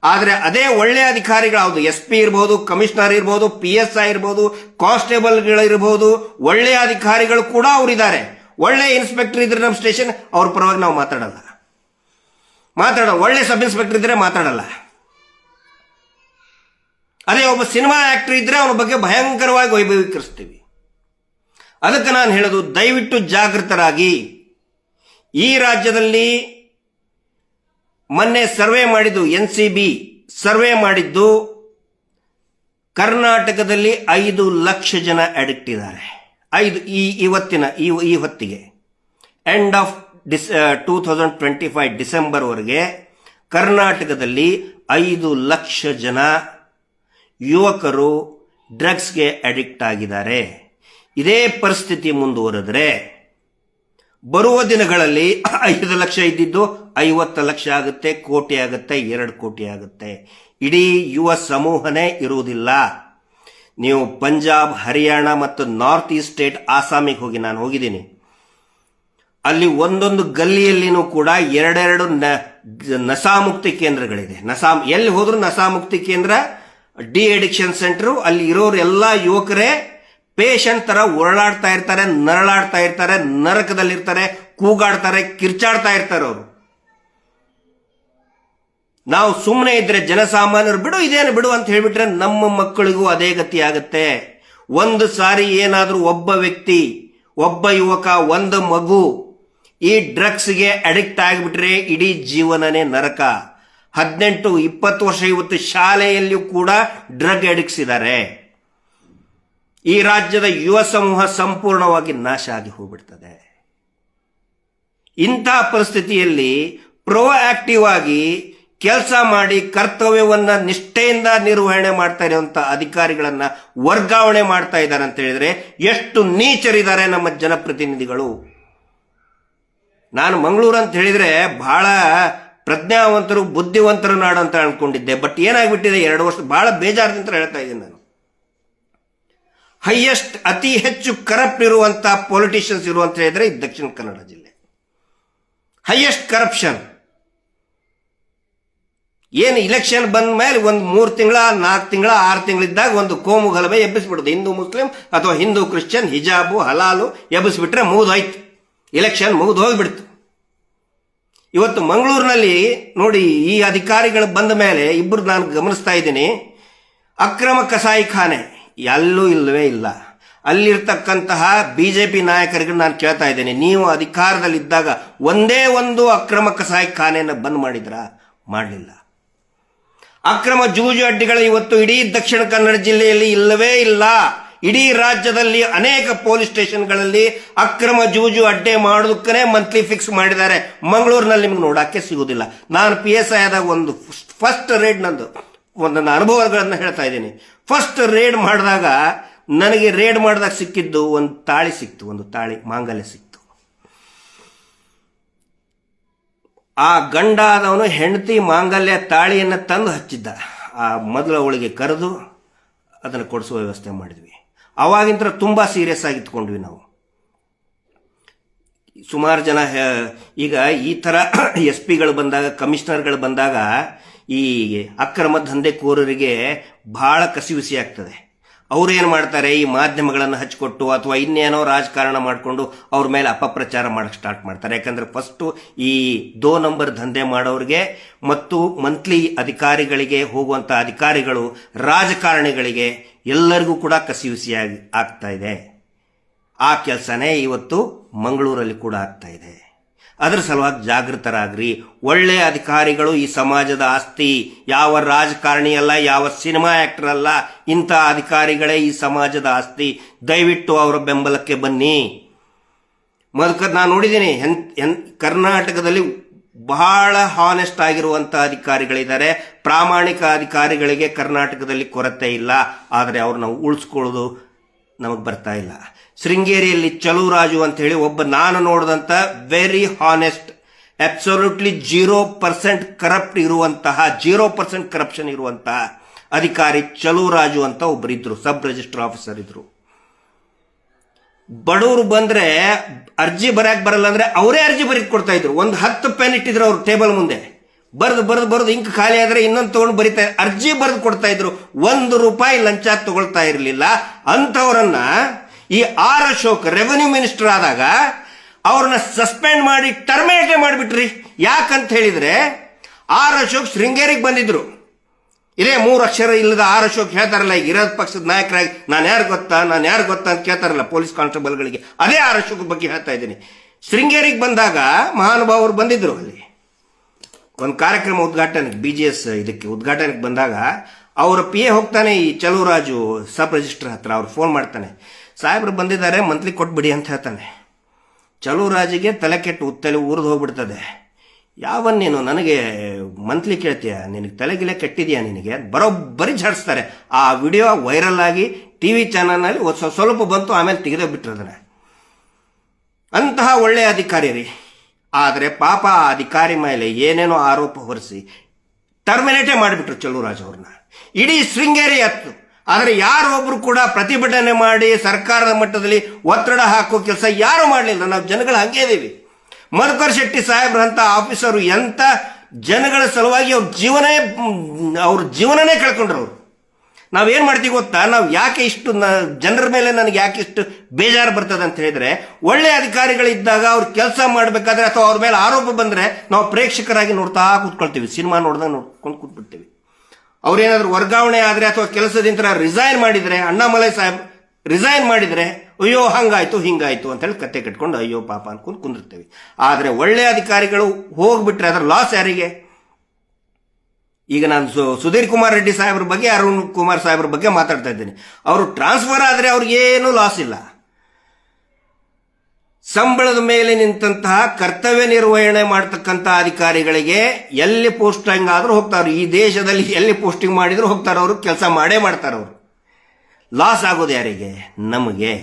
ಆದರೆ ಅದೇ ಒಳ್ಳೆಯ ಅಧಿಕಾರಿಗಳು, SP ಇರ್ಬೋದು, ಕಮಿಷನರ್ ಇರ್ಬೋದು, PSI ಇರ್ಬೋದು, ಕಾನ್ಸ್ಟೇಬಲ್ಗಳಿರ್ಬೋದು, ಒಳ್ಳೆಯ ಅಧಿಕಾರಿಗಳು ಕೂಡ ಅವರಿದ್ದಾರೆ. ಒಳ್ಳೆಯ ಇನ್ಸ್ಪೆಕ್ಟರ್ ಇದ್ರೆ ನಮ್ಮ ಸ್ಟೇಷನ್, ಅವ್ರ ಪರವಾಗಿ ನಾವು ಮಾತಾಡೋಣ. ಒಳ್ಳೆ ಸಬ್ ಇನ್ಸ್ಪೆಕ್ಟರ್ ಇದ್ರೆ ಮಾತಾಡಲ್ಲ. ಅದೇ ಒಬ್ಬ ಸಿನಿಮಾ ಆಕ್ಟರ್ ಇದ್ರೆ ಅವನ ಬಗ್ಗೆ ಭಯಂಕರವಾಗಿ ವೈಭವೀಕರಿಸ್ತೀವಿ. ಅದಕ್ಕೆ ನಾನು ಹೇಳೋದು, ದಯವಿಟ್ಟು ಜಾಗೃತರಾಗಿ. ಈ ರಾಜ್ಯದಲ್ಲಿ ಮೊನ್ನೆ ಸರ್ವೆ ಮಾಡಿದ್ದು, NCB ಸರ್ವೆ ಮಾಡಿದ್ದು, ಕರ್ನಾಟಕದಲ್ಲಿ 5 ಲಕ್ಷ ಜನ ಅಡಿಕ್ಟ್ ಇದ್ದಾರೆ. ಈ ಹೊತ್ತಿಗೆ ಎಂಡ್ ಆಫ್ 2025 ಡಿಸೆಂಬರ್ ವರೆಗೆ ಕರ್ನಾಟಕದಲ್ಲಿ 5 ಲಕ್ಷ ಜನ ಯುವಕರು ಡ್ರಗ್ಸ್ಗೆ ಅಡಿಕ್ಟ್ ಆಗಿದ್ದಾರೆ. ಇದೇ ಪರಿಸ್ಥಿತಿ ಮುಂದುವರೆದ್ರೆ ಬರುವ ದಿನಗಳಲ್ಲಿ 5 ಲಕ್ಷ ಇದ್ದಿದ್ದು 50 ಲಕ್ಷ ಆಗುತ್ತೆ, ಕೋಟಿ ಆಗುತ್ತೆ, 2 ಕೋಟಿ ಆಗುತ್ತೆ. ಇಡೀ ಯುವ ಸಮೂಹನೇ ಇರುವುದಿಲ್ಲ. ನೀವು ಪಂಜಾಬ್, ಹರಿಯಾಣ ಮತ್ತು ನಾರ್ತ್ ಈಸ್ಟ್ ಸ್ಟೇಟ್, ಆಸಾಮಿಗೆ ಹೋಗಿ, ನಾನು ಹೋಗಿದ್ದೀನಿ. ಅಲ್ಲಿ ಒಂದೊಂದು ಗಲ್ಲಿಯಲ್ಲಿನೂ ಕೂಡ 2 ನಶಾಮುಕ್ತಿ ಕೇಂದ್ರಗಳಿದೆ. ಎಲ್ಲಿ ಹೋದ್ರು ನಶಾಮುಕ್ತಿ ಕೇಂದ್ರ, ಡಿ ಅಡಿಕ್ಷನ್ ಸೆಂಟರ್. ಅಲ್ಲಿ ಇರೋರು ಎಲ್ಲ ಯುವಕರೇ ಪೇಷಂಟ್ ತರ ಉರುಳಾಡ್ತಾ ಇರ್ತಾರೆ, ನರಳಾಡ್ತಾ ಇರ್ತಾರೆ, ನರಕದಲ್ಲಿರ್ತಾರೆ, ಕೂಗಾಡ್ತಾರೆ, ಕಿರ್ಚಾಡ್ತಾ ಇರ್ತಾರೆ ಅವರು. ನಾವು ಸುಮ್ಮನೆ ಇದ್ರೆ, ಜನಸಾಮಾನ್ಯರು ಇದೇನು ಬಿಡು ಅಂತ ಹೇಳ್ಬಿಟ್ರೆ ನಮ್ಮ ಮಕ್ಕಳಿಗೂ ಅದೇ ಗತಿ ಆಗುತ್ತೆ. ಒಂದು ಸಾರಿ ಏನಾದ್ರೂ ಒಬ್ಬ ವ್ಯಕ್ತಿ, ಒಬ್ಬ ಯುವಕ, ಒಂದು ಮಗು ಈ ಡ್ರಗ್ಸ್ಗೆ ಅಡಿಕ್ಟ್ ಆಗಿಬಿಟ್ರೆ ಇಡೀ ಜೀವನನೇ ನರಕ. 18-20 ವರ್ಷ ಇವತ್ತು ಶಾಲೆಯಲ್ಲಿಯೂ ಕೂಡ ಡ್ರಗ್ ಅಡಿಕ್ಟ್ಸ್ ಇದ್ದಾರೆ. ಈ ರಾಜ್ಯದ ಯುವ ಸಮೂಹ ಸಂಪೂರ್ಣವಾಗಿ ನಾಶ ಆಗಿ ಹೋಗ್ಬಿಡ್ತದೆ. ಇಂಥ ಪರಿಸ್ಥಿತಿಯಲ್ಲಿ ಪ್ರೊಆಕ್ಟಿವ್ ಆಗಿ ಕೆಲಸ ಮಾಡಿ ಕರ್ತವ್ಯವನ್ನ ನಿಷ್ಠೆಯಿಂದ ನಿರ್ವಹಣೆ ಮಾಡ್ತಾ ಇರುವಂತ ಅಧಿಕಾರಿಗಳನ್ನ ವರ್ಗಾವಣೆ ಮಾಡ್ತಾ ಇದ್ದಾರೆ ಅಂತ ಹೇಳಿದ್ರೆ ಎಷ್ಟು ನೀಚರಿದ್ದಾರೆ ನಮ್ಮ ಜನಪ್ರತಿನಿಧಿಗಳು. ನಾನು ಮಂಗಳೂರು ಅಂತ ಹೇಳಿದ್ರೆ ಬಹಳ ಪ್ರಜ್ಞಾವಂತರು, ಬುದ್ಧಿವಂತರ ನಾಡು ಅಂತ ಅನ್ಕೊಂಡಿದ್ದೆ. ಬಟ್ ಏನಾಗ್ಬಿಟ್ಟಿದೆ, 2 ವರ್ಷ ಬಹಳ ಬೇಜಾರದಿಂದ ಹೇಳ್ತಾ ಇದ್ದೀನಿ ನಾನು. ಹೈಯೆಸ್ಟ್, ಅತಿ ಹೆಚ್ಚು ಕರಪ್ಟ್ ಇರುವಂತ ಪೊಲಿಟಿಷಿಯನ್ಸ್ ಇರುವಂತ ಹೇಳಿದ್ರೆ ದಕ್ಷಿಣ ಕನ್ನಡ ಜಿಲ್ಲೆ. Highest corruption. ಏನು ಇಲೆಕ್ಷನ್ ಬಂದ ಮೇಲೆ ಒಂದು 3 ತಿಂಗಳ, 4 ತಿಂಗಳ, 6 ತಿಂಗಳಿದ್ದಾಗ ಒಂದು ಕೋಮು ಗಲಭೆ ಎಬ್ಬಿಸ್ಬಿಡುದು. ಹಿಂದೂ ಮುಸ್ಲಿಂ ಅಥವಾ ಹಿಂದೂ ಕ್ರಿಶ್ಚಿಯನ್, ಹಿಜಾಬು ಹಲಾಲು ಎಬ್ಬಿಸ್ಬಿಟ್ರೆ ಮುಗಿದೋಯ್ತು, ಇಲೆಕ್ಷನ್ ಮುಗಿದು ಹೋಗ್ಬಿಡ್ತು. ಇವತ್ತು ಮಂಗಳೂರಿನಲ್ಲಿ ನೋಡಿ, ಈ ಅಧಿಕಾರಿಗಳು ಬಂದ ಮೇಲೆ ಇಬ್ಬರು ನಾನು ಗಮನಿಸ್ತಾ ಇದ್ದೀನಿ, ಅಕ್ರಮ ಕಸಾಯಿಖಾನೆ ಎಲ್ಲೂ ಇಲ್ಲವೇ ಇಲ್ಲ. ಅಲ್ಲಿರ್ತಕ್ಕಂತಹ ಬಿಜೆಪಿ ನಾಯಕರಿಗೆ ನಾನು ಕೇಳ್ತಾ ಇದ್ದೇನೆ, ನೀವು ಅಧಿಕಾರದಲ್ಲಿದ್ದಾಗ ಒಂದೇ ಒಂದು ಅಕ್ರಮ ಕಸಾಯಿಖಾನೆಯನ್ನು ಬಂದ್ ಮಾಡಿದ್ರಾ? ಮಾಡಲಿಲ್ಲ. ಅಕ್ರಮ ಜೂಜು ಅಡ್ಡಿಗಳು ಇವತ್ತು ಇಡೀ ದಕ್ಷಿಣ ಕನ್ನಡ ಜಿಲ್ಲೆಯಲ್ಲಿ ಇಲ್ಲವೇ ಇಲ್ಲ. ಇಡೀ ರಾಜ್ಯದಲ್ಲಿ ಅನೇಕ ಪೊಲೀಸ್ ಸ್ಟೇಷನ್ಗಳಲ್ಲಿ ಅಕ್ರಮ ಜೂಜು ಅಡ್ಡೆ ಮಾಡೋದಕ್ಕೇ ಮಂತ್ಲಿ ಫಿಕ್ಸ್ ಮಾಡಿದ್ದಾರೆ. ಮಂಗಳೂರಿನಲ್ಲಿ ನಿಮ್ಗೆ ನೋಡಕ್ಕೆ ಸಿಗುವುದಿಲ್ಲ. ನಾನು PSI ಆದಾಗ ಒಂದು ಫಸ್ಟ್ ರೇಡ್, ನಂದು ಒಂದೊಂದು ಅನುಭವಗಳನ್ನ ಹೇಳ್ತಾ ಇದ್ದೀನಿ. ಫಸ್ಟ್ ರೇಡ್ ಮಾಡಿದಾಗ ನನಗೆ ಸಿಕ್ಕಿದ್ದು ಒಂದು ತಾಳಿ ಸಿಕ್ತು, ಒಂದು ತಾಳಿ ಮಾಂಗಲ್ಯ ಸಿಕ್ತು. ಆ ಗಂಡ ಆದವನು ಹೆಂಡತಿ ಮಾಂಗಲ್ಯ ತಾಳಿಯನ್ನು ತಂದು ಹಚ್ಚಿದ್ದ. ಆ ಮೊದಲು ಅವಳಿಗೆ ಕರೆದು ಅದನ್ನು ಕೊಡಿಸುವ ವ್ಯವಸ್ಥೆ ಮಾಡಿದ್ವಿ. ಅವಾಗಿಂತ ತುಂಬ ಸೀರಿಯಸ್ ಆಗಿ ಇಟ್ಕೊಂಡ್ವಿ ನಾವು. ಸುಮಾರು ಜನ ಈಗ ಈ ಥರ ಎಸ್ ಪಿಗಳು ಬಂದಾಗ, ಕಮಿಷನರ್ಗಳು ಬಂದಾಗ ಈ ಅಕ್ರಮ ದಂಧೆಕೋರರಿಗೆ ಬಹಳ ಕಸಿವಿಸಿ ಆಗ್ತದೆ. ಅವರು ಏನು ಮಾಡ್ತಾರೆ, ಈ ಮಾಧ್ಯಮಗಳನ್ನು ಹಚ್ಚಿಕೊಟ್ಟು ಅಥವಾ ಇನ್ನೇನೋ ರಾಜಕಾರಣ ಮಾಡಿಕೊಂಡು ಅವ್ರ ಮೇಲೆ ಅಪಪ್ರಚಾರ ಮಾಡಕ್ಕೆ ಸ್ಟಾರ್ಟ್ ಮಾಡ್ತಾರೆ. ಯಾಕಂದ್ರೆ ಫಸ್ಟು ಈ 2 ನಂಬರ್ ದಂಧೆ ಮಾಡೋರಿಗೆ ಮತ್ತು ಮಂತ್ಲಿ ಅಧಿಕಾರಿಗಳಿಗೆ ಹೋಗುವಂಥ ಅಧಿಕಾರಿಗಳು, ರಾಜಕಾರಣಿಗಳಿಗೆ ಎಲ್ಲರಿಗೂ ಕೂಡ ಕಸಿವಿಸಿಯಾಗಿ ಆಗ್ತಾ ಇದೆ. ಆ ಕೆಲಸನೇ ಇವತ್ತು ಮಂಗಳೂರಲ್ಲಿ ಕೂಡ ಆಗ್ತಾ ಇದೆ. ಅದರ ಸಲುವಾಗಿ ಜಾಗೃತರಾಗ್ರಿ. ಒಳ್ಳೆಯ ಅಧಿಕಾರಿಗಳು ಈ ಸಮಾಜದ ಆಸ್ತಿ. ಯಾವ ರಾಜಕಾರಣಿ ಅಲ್ಲ, ಯಾವ ಸಿನಿಮಾ ಆಕ್ಟರ್ ಅಲ್ಲ, ಇಂಥ ಅಧಿಕಾರಿಗಳೇ ಈ ಸಮಾಜದ ಆಸ್ತಿ. ದಯವಿಟ್ಟು ಅವರ ಬೆಂಬಲಕ್ಕೆ ಬನ್ನಿ. ನಾನು ನೋಡಿದ್ದೀನಿ, ಕರ್ನಾಟಕದಲ್ಲಿ ಬಹಳ ಹಾನೆಸ್ಟ್ ಆಗಿರುವಂಥ ಅಧಿಕಾರಿಗಳಿದ್ದಾರೆ. ಪ್ರಾಮಾಣಿಕ ಅಧಿಕಾರಿಗಳಿಗೆ ಕರ್ನಾಟಕದಲ್ಲಿ ಕೊರತೆ ಇಲ್ಲ. ಆದರೆ ಅವ್ರನ್ನ ಉಳಿಸ್ಕೊಳ್ಳೋದು ನಮಗೆ ಬರ್ತಾ ಇಲ್ಲ. ಶೃಂಗೇರಿಯಲ್ಲಿ ಚಲುವರಾಜು ಅಂತ ಹೇಳಿ ಒಬ್ಬ ನಾನು ನೋಡಿದಂಥ ವೆರಿ ಹಾನೆಸ್ಟ್, ಅಬ್ಸಲ್ಯೂಟ್ಲಿ 0% ಕರಪ್ಟ್ ಇರುವಂತಹ, 0% ಕರಪ್ಷನ್ ಇರುವಂತಹ ಅಧಿಕಾರಿ ಚಲುವರಾಜು ಅಂತ ಒಬ್ಬರಿದ್ರು, ಸಬ್ ರಿಜಿಸ್ಟರ್ ಆಫೀಸರ್ ಇದ್ರು. ಬಡವರು ಬಂದ್ರೆ ಅರ್ಜಿ ಬರಕ್ ಬರಲ್ಲ ಅಂದ್ರೆ ಅವರೇ ಅರ್ಜಿ ಬರೀಕ್ ಕೊಡ್ತಾ ಇದ್ರು. ಒಂದು 10 ಪೆನ್ ಇಟ್ಟಿದ್ರು ಅವ್ರು ಟೇಬಲ್ ಮುಂದೆ, ಬರೆದು ಇಂಕ್ ಖಾಲಿ ಆದ್ರೆ ಇನ್ನೊಂದು ತಗೊಂಡು ಬರೀತಾ ಅರ್ಜಿ ಬರೆದು ಕೊಡ್ತಾ ಇದ್ರು. ₹1 ಲಂಚ ತಗೊಳ್ತಾ ಇರಲಿಲ್ಲ. ಅಂಥವ್ರನ್ನ ಈ ಆರ್ ಅಶೋಕ್ ರೆವೆನ್ಯೂ ಮಿನಿಸ್ಟರ್ ಆದಾಗ ಅವ್ರನ್ನ ಸಸ್ಪೆಂಡ್ ಮಾಡಿ ಟರ್ಮಿನೇಟ್ ಮಾಡಿಬಿಟ್ರಿ. ಯಾಕಂತ ಹೇಳಿದ್ರೆ ಆರ್ ಅಶೋಕ್ ಶೃಂಗೇರಿಗೆ ಬಂದಿದ್ರು. ಇದೇ 3 ಅಕ್ಷರ ಇಲ್ಲದ ಆರ್ ಅಶೋಕ್ ಹೇಳ್ತಾರಲ್ಲ, ಈಗ ವಿರೋಧ ಪಕ್ಷದ ನಾಯಕರಾಗಿ ನಾನು ಯಾರು ಗೊತ್ತಾ ಅಂತ ಕೇಳ್ತಾರಲ್ಲ ಪೊಲೀಸ್ ಕಾನ್ಸ್ಟೇಬಲ್ಗಳಿಗೆ, ಅದೇ ಆರ್ ಅಶೋಕ್ ಬಗ್ಗೆ ಹೇಳ್ತಾ ಇದ್ದೀನಿ. ಶೃಂಗೇರಿಗೆ ಬಂದಾಗ ಮಹಾನುಭಾವರು ಬಂದಿದ್ರು. ಅಲ್ಲಿ ಒಂದು ಕಾರ್ಯಕ್ರಮ ಉದ್ಘಾಟನೆಗೆ, BGS ಇದಕ್ಕೆ ಉದ್ಘಾಟನೆಗೆ ಬಂದಾಗ ಅವರ PA ಹೋಗ್ತಾನೆ ಈ ಚಲುವರಾಜು ಸಬ್ ರಿಜಿಸ್ಟರ್ ಹತ್ರ. ಅವ್ರು ಫೋನ್ ಮಾಡ್ತಾನೆ, ಸಾಹೇಬ್ರು ಬಂದಿದ್ದಾರೆ, ಮಂತ್ಲಿ ಕೊಟ್ಬಿಡಿ ಅಂತ ಹೇಳ್ತಾನೆ. ಚಲುವರಾಜಿಗೆ ತಲೆ ಕೆಟ್ಟು ತಲೆ ಉರಿದು ಹೋಗ್ಬಿಡ್ತದೆ. ನೀನು ನನಗೆ ಮಂತ್ಲಿ ಕೇಳ್ತೀಯ, ನಿನಗೆ ತಲೆಗಿಲೆ ಕೆಟ್ಟಿದೆಯಾ ನಿನಗೆ, ಬರೋಬ್ಬರಿ ಝಾಡಿಸ್ತಾರೆ. ಆ ವಿಡಿಯೋ ವೈರಲ್ ಆಗಿ TV ಚಾನಲ್ನಲ್ಲಿ ಸ್ವಲ್ಪ ಬಂತು, ಆಮೇಲೆ ತೆಗೆದೇ ಬಿಟ್ರು ಅದನ್ನ. ಅಂತಹ ಒಳ್ಳೆಯ ಅಧಿಕಾರಿ ರೀ. ಆದರೆ ಪಾಪ ಆ ಅಧಿಕಾರಿ ಮೇಲೆ ಏನೇನೋ ಆರೋಪ ಹೊರಿಸಿ ಟರ್ಮಿನೇಟೇ ಮಾಡಿಬಿಟ್ರು ಚಲುವರಾಜ್ ಅವ್ರನ್ನ. ಇಡೀ ಶೃಂಗೇರಿ ಹತ್ತು. ಆದರೆ ಯಾರೊಬ್ರು ಕೂಡ ಪ್ರತಿಭಟನೆ ಮಾಡಿ ಸರ್ಕಾರದ ಮಟ್ಟದಲ್ಲಿ ಒತ್ತಡ ಹಾಕೋ ಕೆಲಸ ಯಾರು ಮಾಡಲಿಲ್ಲ. ನಾವು ಜನಗಳು ಹಂಗೆ ಇದೀವಿ. ಮಧುಕರ್ ಶೆಟ್ಟಿ ಸಾಹೇಬ್ರಂತ ಆಫೀಸರು ಎಂತ ಜನಗಳ ಸಲುವಾಗಿ ಅವ್ರ ಜೀವನನೇ ಕಳ್ಕೊಂಡ್ರು ಅವರು. ನಾವೇನ್ ಮಾಡ್ತೀವಿ ಗೊತ್ತಾ, ನಾವು ಯಾಕೆ ಇಷ್ಟು ಜನರ ಮೇಲೆ ನನಗೆ ಯಾಕೆ ಇಷ್ಟು ಬೇಜಾರು ಬರ್ತದೆ ಅಂತ ಹೇಳಿದ್ರೆ, ಒಳ್ಳೆ ಅಧಿಕಾರಿಗಳಿದ್ದಾಗ ಅವ್ರು ಕೆಲಸ ಮಾಡಬೇಕಾದ್ರೆ ಅಥವಾ ಅವ್ರ ಮೇಲೆ ಆರೋಪ ಬಂದ್ರೆ ನಾವು ಪ್ರೇಕ್ಷಕರಾಗಿ ನೋಡ್ತಾ ಕೂತ್ಕೊಳ್ತೀವಿ, ಸಿನಿಮಾ ನೋಡ್ದಾಗ ನೋಡ್ಕೊಂಡು ಕೂತ್ಬಿಡ್ತೀವಿ. ಅವ್ರೇನಾದ್ರೂ ವರ್ಗಾವಣೆ ಆದ್ರೆ ಅಥವಾ ಕೆಲಸದಿಂದ ರಿಸೈನ್ ಮಾಡಿದ್ರೆ, ಅಣ್ಣಾಮಲೈ ಸಾಹೇಬ್ ರಿಸೈನ್ ಮಾಡಿದ್ರೆ, ಅಯ್ಯೋ ಹಂಗಾಯ್ತು ಹಿಂಗಾಯ್ತು ಅಂತ ಹೇಳಿ ಕತೆ ಕಟ್ಕೊಂಡು ಅಯ್ಯೋ ಪಾಪ ಅನ್ಕೊಂಡು ಕುಂದಿರ್ತೇವೆ. ಆದ್ರೆ ಒಳ್ಳೆ ಅಧಿಕಾರಿಗಳು ಹೋಗ್ಬಿಟ್ರೆ ಅದರ ಲಾಸ್ ಯಾರಿಗೆ? ಈಗ ನಾನು ಸುಧೀರ್ ಕುಮಾರ್ ರೆಡ್ಡಿ ಸಾಹೇಬ್ರ ಬಗ್ಗೆ, ಅರುಣ್ ಕುಮಾರ್ ಸಾಹೇಬ್ರ ಬಗ್ಗೆ ಮಾತಾಡ್ತಾ ಇದ್ದೀನಿ. ಅವರು ಟ್ರಾನ್ಸ್ಫರ್ ಆದ್ರೆ ಅವ್ರಿಗೇನು ಲಾಸ್ ಇಲ್ಲ. ಸಂಬಳದ ಮೇಲೆ ನಿಂತಹ ಕರ್ತವ್ಯ ನಿರ್ವಹಣೆ ಮಾಡ್ತಕ್ಕಂಥ ಅಧಿಕಾರಿಗಳಿಗೆ ಎಲ್ಲಿ ಪೋಸ್ಟಿಂಗ್ ಆದ್ರೂ ಹೋಗ್ತಾರೆ. ಈ ದೇಶದಲ್ಲಿ ಎಲ್ಲಿ ಪೋಸ್ಟಿಂಗ್ ಮಾಡಿದ್ರು ಹೋಗ್ತಾರೆ, ಅವರು ಕೆಲಸ ಮಾಡೇ ಮಾಡ್ತಾರೆ. ಅವರು ಲಾಸ್ ಆಗೋದು ಯಾರಿಗೆ? ನಮಗೆ.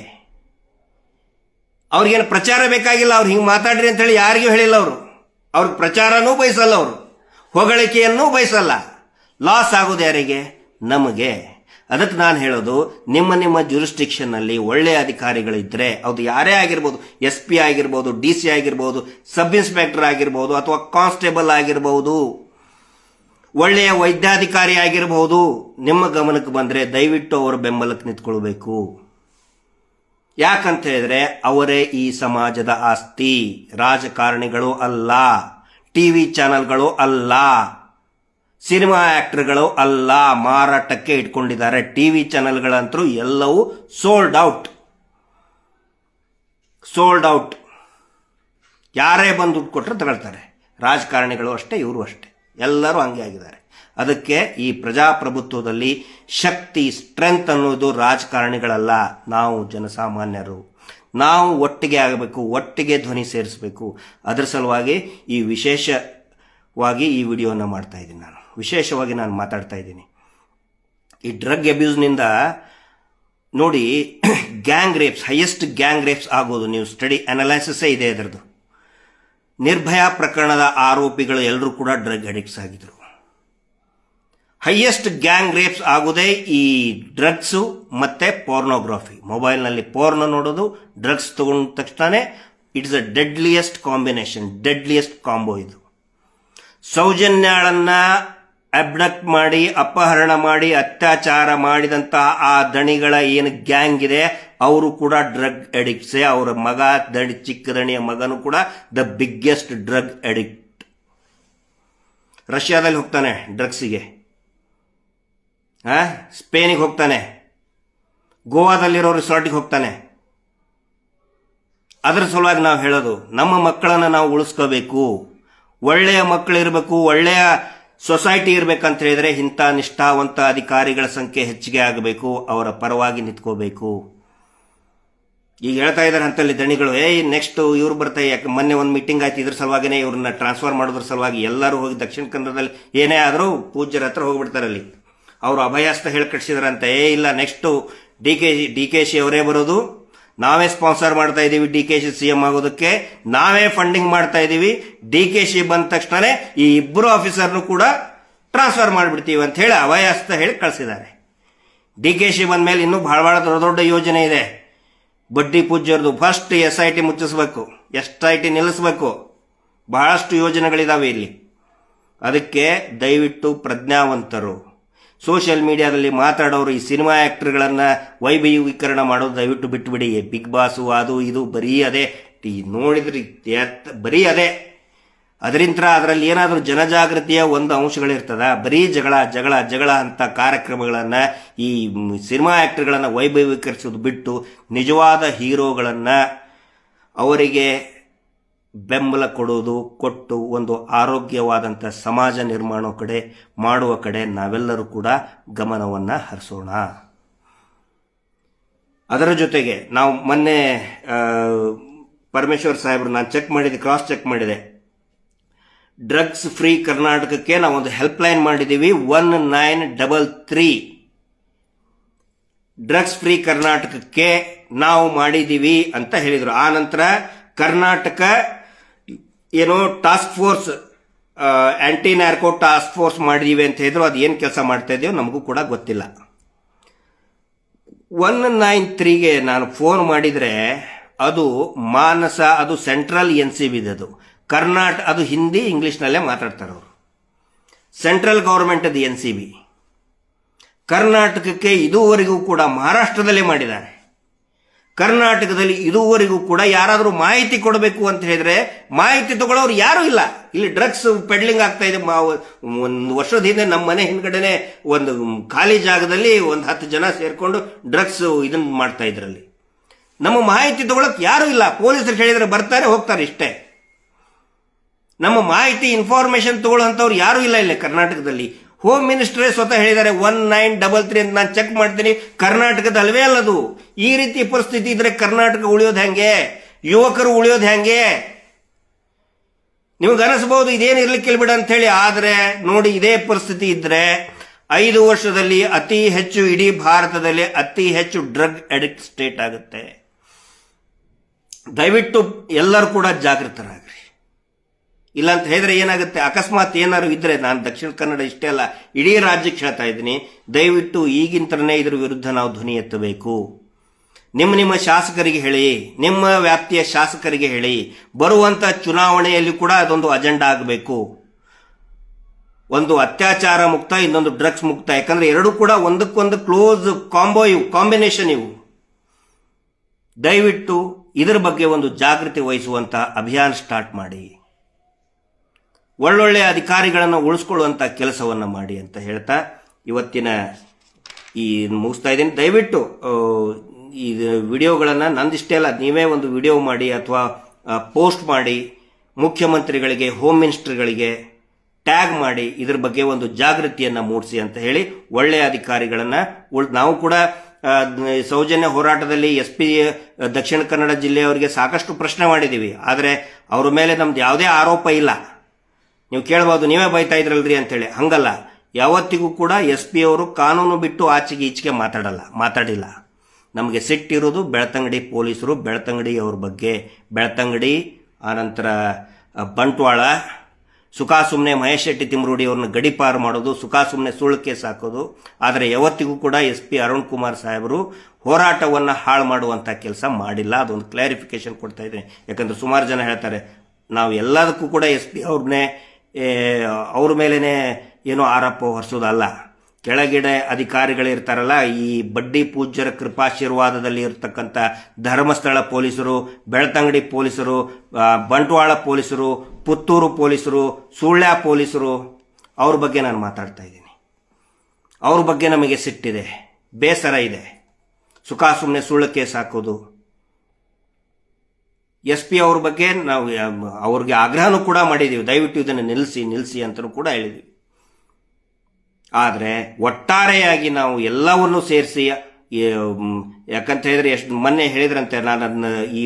ಅವ್ರಿಗೇನು ಪ್ರಚಾರ ಬೇಕಾಗಿಲ್ಲ. ಅವ್ರು ಹಿಂಗೆ ಮಾತಾಡ್ರಿ ಅಂತ ಹೇಳಿ ಯಾರಿಗೂ ಹೇಳಿಲ್ಲ. ಅವ್ರಿಗೆ ಪ್ರಚಾರನೂ ಬಯಸಲ್ಲ, ಅವರು ಹೊಗಳಿಕೆಯನ್ನೂ ಬಯಸಲ್ಲ. ಲಾಸ್ ಆಗೋದು ಯಾರಿಗೆ? ನಮಗೆ. ಅದಕ್ಕೆ ನಾನು ಹೇಳೋದು, ನಿಮ್ಮ ಜುರಿಸ್ಟಿಕ್ಷನ್ ನಲ್ಲಿ ಒಳ್ಳೆಯ ಅಧಿಕಾರಿಗಳಿದ್ರೆ, ಅದು ಯಾರೇ ಆಗಿರ್ಬೋದು, SP ಆಗಿರ್ಬೋದು, DC ಆಗಿರ್ಬೋದು, ಸಬ್ ಇನ್ಸ್ಪೆಕ್ಟರ್ ಆಗಿರ್ಬೋದು, ಅಥವಾ ಕಾನ್ಸ್ಟೇಬಲ್ ಆಗಿರ್ಬೋದು, ಒಳ್ಳೆಯ ವೈದ್ಯಾಧಿಕಾರಿ ಆಗಿರಬಹುದು, ನಿಮ್ಮ ಗಮನಕ್ಕೆ ಬಂದ್ರೆ ದಯವಿಟ್ಟು ಅವರ ಬೆಂಬಲಕ್ಕೆ ನಿಂತ್ಕೊಳ್ಬೇಕು. ಯಾಕಂತ ಹೇಳಿದ್ರೆ ಅವರೇ ಈ ಸಮಾಜದ ಆಸ್ತಿ. ರಾಜಕಾರಣಿಗಳು ಅಲ್ಲ, TV ಚಾನೆಲ್ಗಳು ಅಲ್ಲ, ಸಿನಿಮಾ ಆಕ್ಟರ್ಗಳು ಅಲ್ಲ. ಮಾರಾಟಕ್ಕೆ ಇಟ್ಕೊಂಡಿದ್ದಾರೆ. TV ಚಾನೆಲ್ಗಳಂತರೂ ಎಲ್ಲವೂ ಸೋಲ್ಡ್ ಔಟ್. ಯಾರೇ ಬಂದು ದುಡ್ಡು ಕೊಟ್ಟರೆ ತಗೊಳ್ತಾರೆ. ರಾಜಕಾರಣಿಗಳು ಅಷ್ಟೇ, ಇವರು ಅಷ್ಟೇ, ಎಲ್ಲರೂ ಹಂಗೆ ಆಗಿದ್ದಾರೆ. ಅದಕ್ಕೆ ಈ ಪ್ರಜಾಪ್ರಭುತ್ವದಲ್ಲಿ ಶಕ್ತಿ, ಸ್ಟ್ರೆಂತ್ ಅನ್ನೋದು ರಾಜಕಾರಣಿಗಳಲ್ಲ, ನಾವು ಜನಸಾಮಾನ್ಯರು. ನಾವು ಒಟ್ಟಿಗೆ ಆಗಬೇಕು, ಒಟ್ಟಿಗೆ ಧ್ವನಿ ಸೇರಿಸಬೇಕು. ಅದರ ಸಲುವಾಗಿ ಈ ವಿಶೇಷವಾಗಿ ಈ ವಿಡಿಯೋನ ಮಾಡ್ತಾ ಇದ್ದೀನಿ. ನಾನು ವಿಶೇಷವಾಗಿ ಮಾತಾಡ್ತಾ ಇದ್ದೀನಿ. ಈ ಡ್ರಗ್ ಅಬ್ಯೂಸ್ನಿಂದ ನೋಡಿ, gang rapes, highest gang rapes ಆಗೋದು, ನೀವು ಸ್ಟಡಿ ಅನಲೈಸಿಸೇ ಇದೆ ಅದರದ್ದು. ನಿರ್ಭಯ ಪ್ರಕರಣದ ಆರೋಪಿಗಳು ಎಲ್ಲರೂ ಕೂಡ ಡ್ರಗ್ ಅಡಿಕ್ಟ್ಸ್ ಆಗಿದ್ರು. ಹೈಯೆಸ್ಟ್ ಗ್ಯಾಂಗ್ ರೇಪ್ಸ್ ಆಗುವುದೇ ಈ ಡ್ರಗ್ಸು ಮತ್ತೆ ಪೋರ್ನೋಗ್ರಫಿ. ಮೊಬೈಲ್ನಲ್ಲಿ ಪೋರ್ನ ನೋಡೋದು, ಡ್ರಗ್ಸ್ ತಗೊಂಡ ತಕ್ಷಣ it's a deadliest combination, deadliest combo ಇದು. ಸೌಜನ್ಯಾಳನ್ನ ಅಬ್ಡಕ್ಟ್ ಮಾಡಿ, ಅಪಹರಣ ಮಾಡಿ, ಅತ್ಯಾಚಾರ ಮಾಡಿದಂತಹ ಆ ದಣಿಗಳ ಏನು ಗ್ಯಾಂಗ್ ಇದೆ ಅವರು ಕೂಡ ಡ್ರಗ್ ಅಡಿಕ್ಟ್ಸೇ. ಅವರ ಮಗ ಚಿಕ್ಕ ದಣಿಯ ಮಗನು ಕೂಡ ದ ಬಿಗ್ಗೆಸ್ಟ್ ಡ್ರಗ್ ಅಡಿಕ್ಟ್. ರಷ್ಯಾದಲ್ಲಿ ಹೋಗ್ತಾನೆ ಡ್ರಗ್ಸಿಗೆ, ಸ್ಪೇನಿಗೆ ಹೋಗ್ತಾನೆ, ಗೋವಾದಲ್ಲಿರೋ ರಿಸಾರ್ಟಿಗೆ ಹೋಗ್ತಾನೆ. ಅದರ ಸಲುವಾಗಿ ನಾವು ಹೇಳೋದು, ನಮ್ಮ ಮಕ್ಕಳನ್ನು ನಾವು ಉಳಿಸ್ಕೋಬೇಕು, ಒಳ್ಳೆಯ ಮಕ್ಕಳು ಇರಬೇಕು, ಒಳ್ಳೆಯ ಸೊಸೈಟಿ ಇರಬೇಕಂತ ಹೇಳಿದ್ರೆ ಇಂಥ ನಿಷ್ಠಾವಂತ ಅಧಿಕಾರಿಗಳ ಸಂಖ್ಯೆ ಹೆಚ್ಚಿಗೆ ಆಗಬೇಕು, ಅವರ ಪರವಾಗಿ ನಿಂತ್ಕೋಬೇಕು. ಈಗ ಹೇಳ್ತಾ ಇದ್ದಾರೆ ಅಂತಲ್ಲಿ ದಣಿಗಳು, ನೆಕ್ಸ್ಟ್ ಇವ್ರು ಬರ್ತಾರೆ, ಯಾಕೆ ಮೊನ್ನೆ ಒಂದು ಮೀಟಿಂಗ್ ಆಯ್ತು, ಇದ್ರ ಸಲುವಾಗಿನೇ ಇವ್ರನ್ನ ಟ್ರಾನ್ಸ್ಫರ್ ಮಾಡೋದ್ರ ಸಲುವಾಗಿ ಎಲ್ಲರೂ ಹೋಗಿ ದಕ್ಷಿಣ ಕನ್ನಡದಲ್ಲಿ ಏನೇ ಆದರೂ ಪೂಜ್ಯರ ಹತ್ರ ಹೋಗ್ಬಿಡ್ತಾರಲ್ಲಿ. ಅವರು ಅಭಯಾಸ್ತ ಹೇಳಿ ಕಟ್ಸಿದ್ರಂತೆ, ಇಲ್ಲ ನೆಕ್ಸ್ಟ್ ಡಿ ಕೆ ಶಿ ಅವರೇ ಬರೋದು, ನಾವೇ ಸ್ಪಾನ್ಸರ್ ಮಾಡ್ತಾ ಇದ್ದೀವಿ ಡಿ ಕೆ ಶಿ ಸಿಎಂ ಆಗೋದಕ್ಕೆ, ನಾವೇ ಫಂಡಿಂಗ್ ಮಾಡ್ತಾ ಇದ್ದೀವಿ, ಡಿ ಕೆ ಶಿ ಬಂದ ತಕ್ಷಣ ಈ ಇಬ್ಬರು ಆಫೀಸರ್ನು ಕೂಡ ಟ್ರಾನ್ಸ್ಫರ್ ಮಾಡಿಬಿಡ್ತೀವಿ ಅಂತ ಹೇಳಿ ಅಭಯಾಸ್ತ ಹೇಳಿ ಕಳಿಸಿದ್ದಾರೆ. ಡಿ ಕೆ ಶಿ ಬಂದ ಮೇಲೆ ಇನ್ನೂ ಬಹಳ ದೊಡ್ಡ ದೊಡ್ಡ ಯೋಜನೆ ಇದೆ. ಬಡ್ಡಿ ಪೂಜ್ಯರದು ಫಸ್ಟ್ SIT ಮುಚ್ಚಿಸ್ಬೇಕು, SIT ನಿಲ್ಲಿಸಬೇಕು, ಬಹಳಷ್ಟು ಯೋಜನೆಗಳಿದಾವೆ ಇಲ್ಲಿ. ಅದಕ್ಕೆ ದಯವಿಟ್ಟು ಪ್ರಜ್ಞಾವಂತರು, ಸೋಷಿಯಲ್ ಮೀಡಿಯಾದಲ್ಲಿ ಮಾತಾಡೋರು ಈ ಸಿನಿಮಾ ಆಕ್ಟರ್ಗಳನ್ನ ವೈಭವೀಕರಣ ಮಾಡೋದು ದಯವಿಟ್ಟು ಬಿಟ್ಟುಬಿಡಿ. ಬಿಗ್ ಬಾಸು ಅದು ಇದು ಬರೀ ಅದೇ ನೋಡಿದ್ರಿ, ಬರೀ ಅದೇ. ಅದರಿಂದ ಅದರಲ್ಲಿ ಏನಾದರೂ ಜನಜಾಗೃತಿಯ ಒಂದು ಅಂಶಗಳಿರ್ತದ? ಬರೀ ಜಗಳ ಜಗಳ ಜಗಳ ಅಂತ ಕಾರ್ಯಕ್ರಮಗಳನ್ನು ಈ ಸಿನಿಮಾ ಆಕ್ಟರ್ಗಳನ್ನು ವೈಭವೀಕರಿಸೋದು ಬಿಟ್ಟು ನಿಜವಾದ ಹೀರೋಗಳನ್ನು ಅವರಿಗೆ ಬೆಂಬಲ ಕೊಟ್ಟು ಒಂದು ಆರೋಗ್ಯವಾದಂಥ ಸಮಾಜ ನಿರ್ಮಾಣ ಮಾಡುವ ಕಡೆ ನಾವೆಲ್ಲರೂ ಕೂಡ ಗಮನವನ್ನು ಹರಿಸೋಣ. ಅದರ ಜೊತೆಗೆ ನಾವು ಮೊನ್ನೆ ಪರಮೇಶ್ವರ್ ಸಾಹೇಬ್ರು ನಾನು ಕ್ರಾಸ್ ಚೆಕ್ ಮಾಡಿದೆ, ಡ್ರಗ್ಸ್ ಫ್ರೀ ಕರ್ನಾಟಕಕ್ಕೆ ನಾವೊಂದು ಹೆಲ್ಪ್ಲೈನ್ ಮಾಡಿದ್ದೀವಿ, 1933 ಡ್ರಗ್ಸ್ ಫ್ರೀ ಕರ್ನಾಟಕಕ್ಕೆ ನಾವು ಮಾಡಿದ್ದೀವಿ ಅಂತ ಹೇಳಿದರು. ಆ ನಂತರ ಕರ್ನಾಟಕ ಏನೋ task force, anti narco task force ಮಾಡಿದೀವಿ ಅಂತ ಹೇಳಿದ್ರು. ಅದು ಏನು ಕೆಲಸ ಮಾಡ್ತಾ ಇದೆಯೋ ನಮಗೂ ಕೂಡ ಗೊತ್ತಿಲ್ಲ. 193ಗೆ ನಾನು ಫೋನ್ ಮಾಡಿದರೆ ಅದು ಮಾನಸ, ಅದು ಸೆಂಟ್ರಲ್ NCB ಅದು ಕರ್ನಾಟಕ, ಅದು ಹಿಂದಿ ಇಂಗ್ಲಿಷ್ನಲ್ಲೇ ಮಾತಾಡ್ತಾರೆ ಅವರು. ಸೆಂಟ್ರಲ್ ಗೌರ್ಮೆಂಟ್ ಅದು NCB. ಕರ್ನಾಟಕಕ್ಕೆ ಇದುವರೆಗೂ ಕೂಡ ಮಹಾರಾಷ್ಟ್ರದಲ್ಲೇ ಮಾಡಿದ್ದಾರೆ. ಕರ್ನಾಟಕದಲ್ಲಿ ಇದುವರೆಗೂ ಕೂಡ ಯಾರಾದರೂ ಮಾಹಿತಿ ಕೊಡಬೇಕು ಅಂತ ಹೇಳಿದ್ರೆ ಮಾಹಿತಿ ತಗೊಳ್ಳೋರು ಯಾರೂ ಇಲ್ಲ. ಇಲ್ಲಿ ಡ್ರಗ್ಸ್ ಪೆಡ್ಲಿಂಗ್ ಆಗ್ತಾ ಇದೆ. ಒಂದು ವರ್ಷದ ಹಿಂದೆ ನಮ್ಮ ಮನೆ ಹಿಂದ್ಗಡೆನೆ ಒಂದು ಖಾಲಿ ಜಾಗದಲ್ಲಿ ಒಂದು 10 ಜನ ಸೇರ್ಕೊಂಡು ಡ್ರಗ್ಸ್ ಇದನ್ನ ಮಾಡ್ತಾ ಇದ್ರಲ್ಲಿ. ನಮ್ಮ ಮಾಹಿತಿ ತಗೊಳಕ್ ಯಾರೂ ಇಲ್ಲ. ಪೊಲೀಸರು ಹೇಳಿದ್ರೆ ಬರ್ತಾರೆ ಹೋಗ್ತಾರೆ, ಇಷ್ಟೇ. ನಮ್ಮ ಮಾಹಿತಿ ಇನ್ಫಾರ್ಮೇಶನ್ ತಗೊಳ್ಳುವಂಥವ್ರು ಯಾರೂ ಇಲ್ಲ ಇಲ್ಲಿ ಕರ್ನಾಟಕದಲ್ಲಿ. ಹೋಮ್ ಮಿನಿಸ್ಟ್ರೇ ಸ್ವತಃ ಹೇಳಿದ್ದಾರೆ 1933 ಅಂತ ನಾನು ಚೆಕ್ ಮಾಡ್ತೀನಿ, ಕರ್ನಾಟಕದ ಅಲ್ವೇ ಅಲ್ಲದು. ಈ ರೀತಿ ಪರಿಸ್ಥಿತಿ ಇದ್ರೆ ಕರ್ನಾಟಕ ಉಳಿಯೋದು ಹೆಂಗೆ? ಯುವಕರು ಉಳಿಯೋದು ಹೆಂಗೆ? ನಿಮ್ಗೆ ಅನಿಸಬಹುದು ಇದೇನು ಇರ್ಲಿಕ್ಕಿಲ್ಲ ಬಿಡ ಅಂತ ಹೇಳಿ. ಆದ್ರೆ ನೋಡಿ, ಇದೇ ಪರಿಸ್ಥಿತಿ ಇದ್ರೆ 5 ವರ್ಷದಲ್ಲಿ ಅತಿ ಹೆಚ್ಚು, ಇಡೀ ಭಾರತದಲ್ಲಿ ಅತಿ ಹೆಚ್ಚು ಡ್ರಗ್ ಅಡಿಕ್ಟ್ ಸ್ಟೇಟ್ ಆಗುತ್ತೆ. ದಯವಿಟ್ಟು ಎಲ್ಲರೂ ಕೂಡ ಜಾಗೃತರಾಗ್ರಿ. ಇಲ್ಲ ಅಂತ ಹೇಳಿದ್ರೆ ಏನಾಗುತ್ತೆ, ಅಕಸ್ಮಾತ್ ಏನಾದ್ರು ಇದ್ರೆ, ನಾನು ದಕ್ಷಿಣ ಕನ್ನಡ ಇಷ್ಟೇ ಅಲ್ಲ ಇಡೀ ರಾಜ್ಯಕ್ಕೆ ಹೇಳ್ತಾ ಇದ್ದೀನಿ, ದಯವಿಟ್ಟು ಈಗಿಂತನೇ ಇದ್ರ ವಿರುದ್ಧ ನಾವು ಧ್ವನಿ ಎತ್ತಬೇಕು. ನಿಮ್ಮ ಶಾಸಕರಿಗೆ ಹೇಳಿ, ನಿಮ್ಮ ವ್ಯಾಪ್ತಿಯ ಶಾಸಕರಿಗೆ ಹೇಳಿ, ಬರುವಂತ ಚುನಾವಣೆಯಲ್ಲಿ ಕೂಡ ಅದೊಂದು ಅಜೆಂಡಾ ಆಗಬೇಕು. ಒಂದು ಅತ್ಯಾಚಾರ ಮುಕ್ತ, ಇನ್ನೊಂದು ಡ್ರಗ್ಸ್ ಮುಕ್ತ. ಯಾಕಂದ್ರೆ ಎರಡು ಕೂಡ ಒಂದಕ್ಕೊಂದು ಕ್ಲೋಸ್ ಕಾಂಬೋ, ಇವು ಕಾಂಬಿನೇಷನ್ ಇವು. ದಯವಿಟ್ಟು ಇದರ ಬಗ್ಗೆ ಒಂದು ಜಾಗೃತಿ ವಹಿಸುವಂತ ಅಭಿಯಾನ ಸ್ಟಾರ್ಟ್ ಮಾಡಿ, ಒಳ್ಳೊಳ್ಳೆ ಅಧಿಕಾರಿಗಳನ್ನು ಉಳಿಸ್ಕೊಳ್ಳುವಂತ ಕೆಲಸವನ್ನ ಮಾಡಿ ಅಂತ ಹೇಳ್ತಾ ಇವತ್ತಿನ ಈ ಮುಗಿಸ್ತಾ ಇದ್ದೀನಿ. ದಯವಿಟ್ಟು ಈ ವಿಡಿಯೋಗಳನ್ನು ನಂದಿಷ್ಟೇ ಅಲ್ಲ, ನೀವೇ ಒಂದು ವಿಡಿಯೋ ಮಾಡಿ ಅಥವಾ ಪೋಸ್ಟ್ ಮಾಡಿ, ಮುಖ್ಯಮಂತ್ರಿಗಳಿಗೆ, ಹೋಮ್ ಮಿನಿಸ್ಟರ್ಗಳಿಗೆ ಟ್ಯಾಗ್ ಮಾಡಿ ಇದ್ರ ಬಗ್ಗೆ ಒಂದು ಜಾಗೃತಿಯನ್ನು ಮೂಡಿಸಿ ಅಂತ ಹೇಳಿ ಒಳ್ಳೆಯ ಅಧಿಕಾರಿಗಳನ್ನು ನಾವು ಕೂಡ ಸೌಜನ್ಯ ಹೋರಾಟದಲ್ಲಿ SP ದಕ್ಷಿಣ ಕನ್ನಡ ಜಿಲ್ಲೆಯವರಿಗೆ ಸಾಕಷ್ಟು ಪ್ರಶ್ನೆ ಮಾಡಿದ್ದೀವಿ. ಆದರೆ ಅವರ ಮೇಲೆ ನಮ್ದು ಯಾವುದೇ ಆರೋಪ ಇಲ್ಲ. ನೀವು ಕೇಳಬಹುದು, ನೀವೇ ಬೈತಾ ಇದ್ರಲ್ರಿ ಅಂತೇಳಿ. ಹಂಗಲ್ಲ, ಯಾವತ್ತಿಗೂ ಕೂಡ SP ಅವರು ಕಾನೂನು ಬಿಟ್ಟು ಆಚೆಗೆ ಈಚೆಗೆ ಮಾತಾಡಿಲ್ಲ. ನಮಗೆ ಸಿಟ್ಟಿರೋದು ಬೆಳ್ತಂಗಡಿ ಪೊಲೀಸರು, ಬೆಳ್ತಂಗಡಿ ಅವ್ರ ಬಗ್ಗೆ, ಬೆಳ್ತಂಗಡಿ ಆನಂತರ ಬಂಟ್ವಾಳ, ಸುಖಾಸುಮ್ಮನೆ ಮಹೇಶ್ ಶೆಟ್ಟಿ ತಿಮ್ರೋಡಿ ಅವ್ರನ್ನ ಗಡಿಪಾರು ಮಾಡೋದು, ಸುಖಾಸುಮ್ಮನೆ ಸುಳ್ಳು ಕೇಸ್ ಹಾಕೋದು. ಆದರೆ ಯಾವತ್ತಿಗೂ ಕೂಡ SP ಅರುಣ್ ಕುಮಾರ್ ಸಾಹೇಬರು ಹೋರಾಟವನ್ನು ಹಾಳು ಮಾಡುವಂಥ ಕೆಲಸ ಮಾಡಿಲ್ಲ. ಅದೊಂದು ಕ್ಲಾರಿಫಿಕೇಶನ್ ಕೊಡ್ತಾ ಇದ್ದೀನಿ. ಯಾಕಂದ್ರೆ ಸುಮಾರು ಜನ ಹೇಳ್ತಾರೆ ನಾವು ಎಲ್ಲದಕ್ಕೂ ಕೂಡ SP ಅವ್ರ ಮೇಲೇನೆ ಏನೋ ಆರೋಪ ಹೊರಿಸೋದಲ್ಲ. ಕೆಳಗಿಡೆ ಅಧಿಕಾರಿಗಳಿರ್ತಾರಲ್ಲ, ಈ ಬಡ್ಡಿ ಪೂಜ್ಯರ ಕೃಪಾಶೀರ್ವಾದದಲ್ಲಿ ಇರತಕ್ಕಂಥ ಧರ್ಮಸ್ಥಳ ಪೊಲೀಸರು, ಬೆಳ್ತಂಗಡಿ ಪೊಲೀಸರು, ಬಂಟ್ವಾಳ ಪೊಲೀಸರು, ಪುತ್ತೂರು ಪೊಲೀಸರು, ಸುಳ್ಯ ಪೊಲೀಸರು, ಅವ್ರ ಬಗ್ಗೆ ನಾನು ಮಾತಾಡ್ತಾ ಇದ್ದೀನಿ. ಅವ್ರ ಬಗ್ಗೆ ನಮಗೆ ಸಿಟ್ಟಿದೆ, ಬೇಸರ ಇದೆ. ಸುಖಾಸುಮ್ಮನೆ ಸುಳ್ಳು ಕೇಸ್ ಹಾಕೋದು. SP ಅವ್ರ ಬಗ್ಗೆ ನಾವು ಅವ್ರಿಗೆ ಆಗ್ರಹನೂ ಕೂಡ ಮಾಡಿದ್ದೀವಿ, ದಯವಿಟ್ಟು ಇದನ್ನು ನಿಲ್ಲಿಸಿ ಅಂತಲೂ ಕೂಡ ಹೇಳಿದ್ದೀವಿ. ಆದರೆ ಒಟ್ಟಾರೆಯಾಗಿ ನಾವು ಎಲ್ಲವನ್ನೂ ಸೇರಿಸಿ, ಯಾಕಂತ ಹೇಳಿದ್ರೆ ಎಷ್ಟು ಮೊನ್ನೆ ಹೇಳಿದ್ರಂತೆ, ನಾನು ಅದನ್ನ ಈ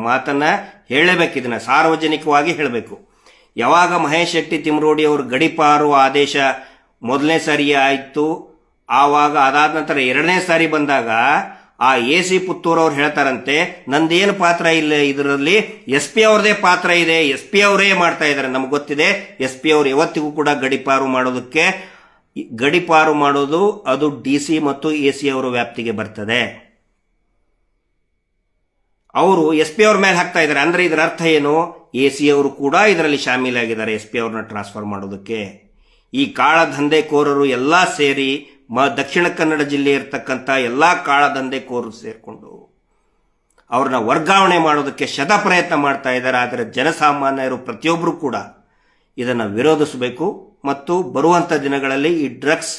ಮಾತನ್ನ ಹೇಳಬೇಕು, ಇದನ್ನ ಸಾರ್ವಜನಿಕವಾಗಿ ಹೇಳಬೇಕು. ಯಾವಾಗ ಮಹೇಶ್ ಶೆಟ್ಟಿ ತಿಮ್ರೋಡಿ ಅವರು ಗಡಿಪಾರು ಆದೇಶ ಮೊದಲನೇ ಸಾರಿ ಆಯಿತು, ಆವಾಗ ಅದಾದ ನಂತರ ಎರಡನೇ ಸಾರಿ ಬಂದಾಗ ಆ AC ಪುತ್ತೂರು ಅವ್ರು ಹೇಳ್ತಾರಂತೆ, ನಂದೇನು ಪಾತ್ರ ಇಲ್ಲ ಇದರಲ್ಲಿ, SP ಅವ್ರದೇ ಪಾತ್ರ ಇದೆ, SP ಅವರೇ ಮಾಡ್ತಾ ಇದ್ದಾರೆ. ನಮ್ಗೆ ಗೊತ್ತಿದೆ SP ಅವರು ಯಾವತ್ತಿಗೂ ಕೂಡ ಗಡಿಪಾರು ಮಾಡೋದು ಅದು DC ಮತ್ತು AC ಅವರ ವ್ಯಾಪ್ತಿಗೆ ಬರ್ತದೆ. ಅವರು SP ಅವ್ರ ಮೇಲೆ ಹಾಕ್ತಾ ಇದ್ದಾರೆ. ಅಂದ್ರೆ ಇದರ ಅರ್ಥ ಏನು? AC ಅವರು ಕೂಡ ಇದರಲ್ಲಿ ಶಾಮೀಲಾಗಿದ್ದಾರೆ SP ಅವ್ರನ್ನ ಟ್ರಾನ್ಸ್ಫರ್ ಮಾಡೋದಕ್ಕೆ. ಈ ಕಾಳ ದಂಧೆಕೋರರು ಎಲ್ಲ ಸೇರಿ ದಕ್ಷಿಣ ಕನ್ನಡ ಜಿಲ್ಲೆ ಇರತಕ್ಕಂಥ ಎಲ್ಲ ಕಾಳ ದಂಧೆಕೋರರು ಸೇರ್ಕೊಂಡು ಅವ್ರನ್ನ ವರ್ಗಾವಣೆ ಮಾಡೋದಕ್ಕೆ ಶತ ಪ್ರಯತ್ನ ಮಾಡ್ತಾ ಇದ್ದಾರೆ. ಆದರೆ ಜನಸಾಮಾನ್ಯರು ಪ್ರತಿಯೊಬ್ಬರು ಕೂಡ ಇದನ್ನು ವಿರೋಧಿಸಬೇಕು ಮತ್ತು ಬರುವಂಥ ದಿನಗಳಲ್ಲಿ ಈ ಡ್ರಗ್ಸ್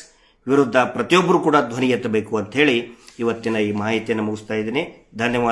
ವಿರುದ್ಧ ಪ್ರತಿಯೊಬ್ಬರು ಕೂಡ ಧ್ವನಿ ಎತ್ತಬೇಕು ಅಂತ ಹೇಳಿ ಇವತ್ತಿನ ಈ ಮಾಹಿತಿಯನ್ನು ಮುಗಿಸ್ತಾ ಇದ್ದೀನಿ. ಧನ್ಯವಾದ.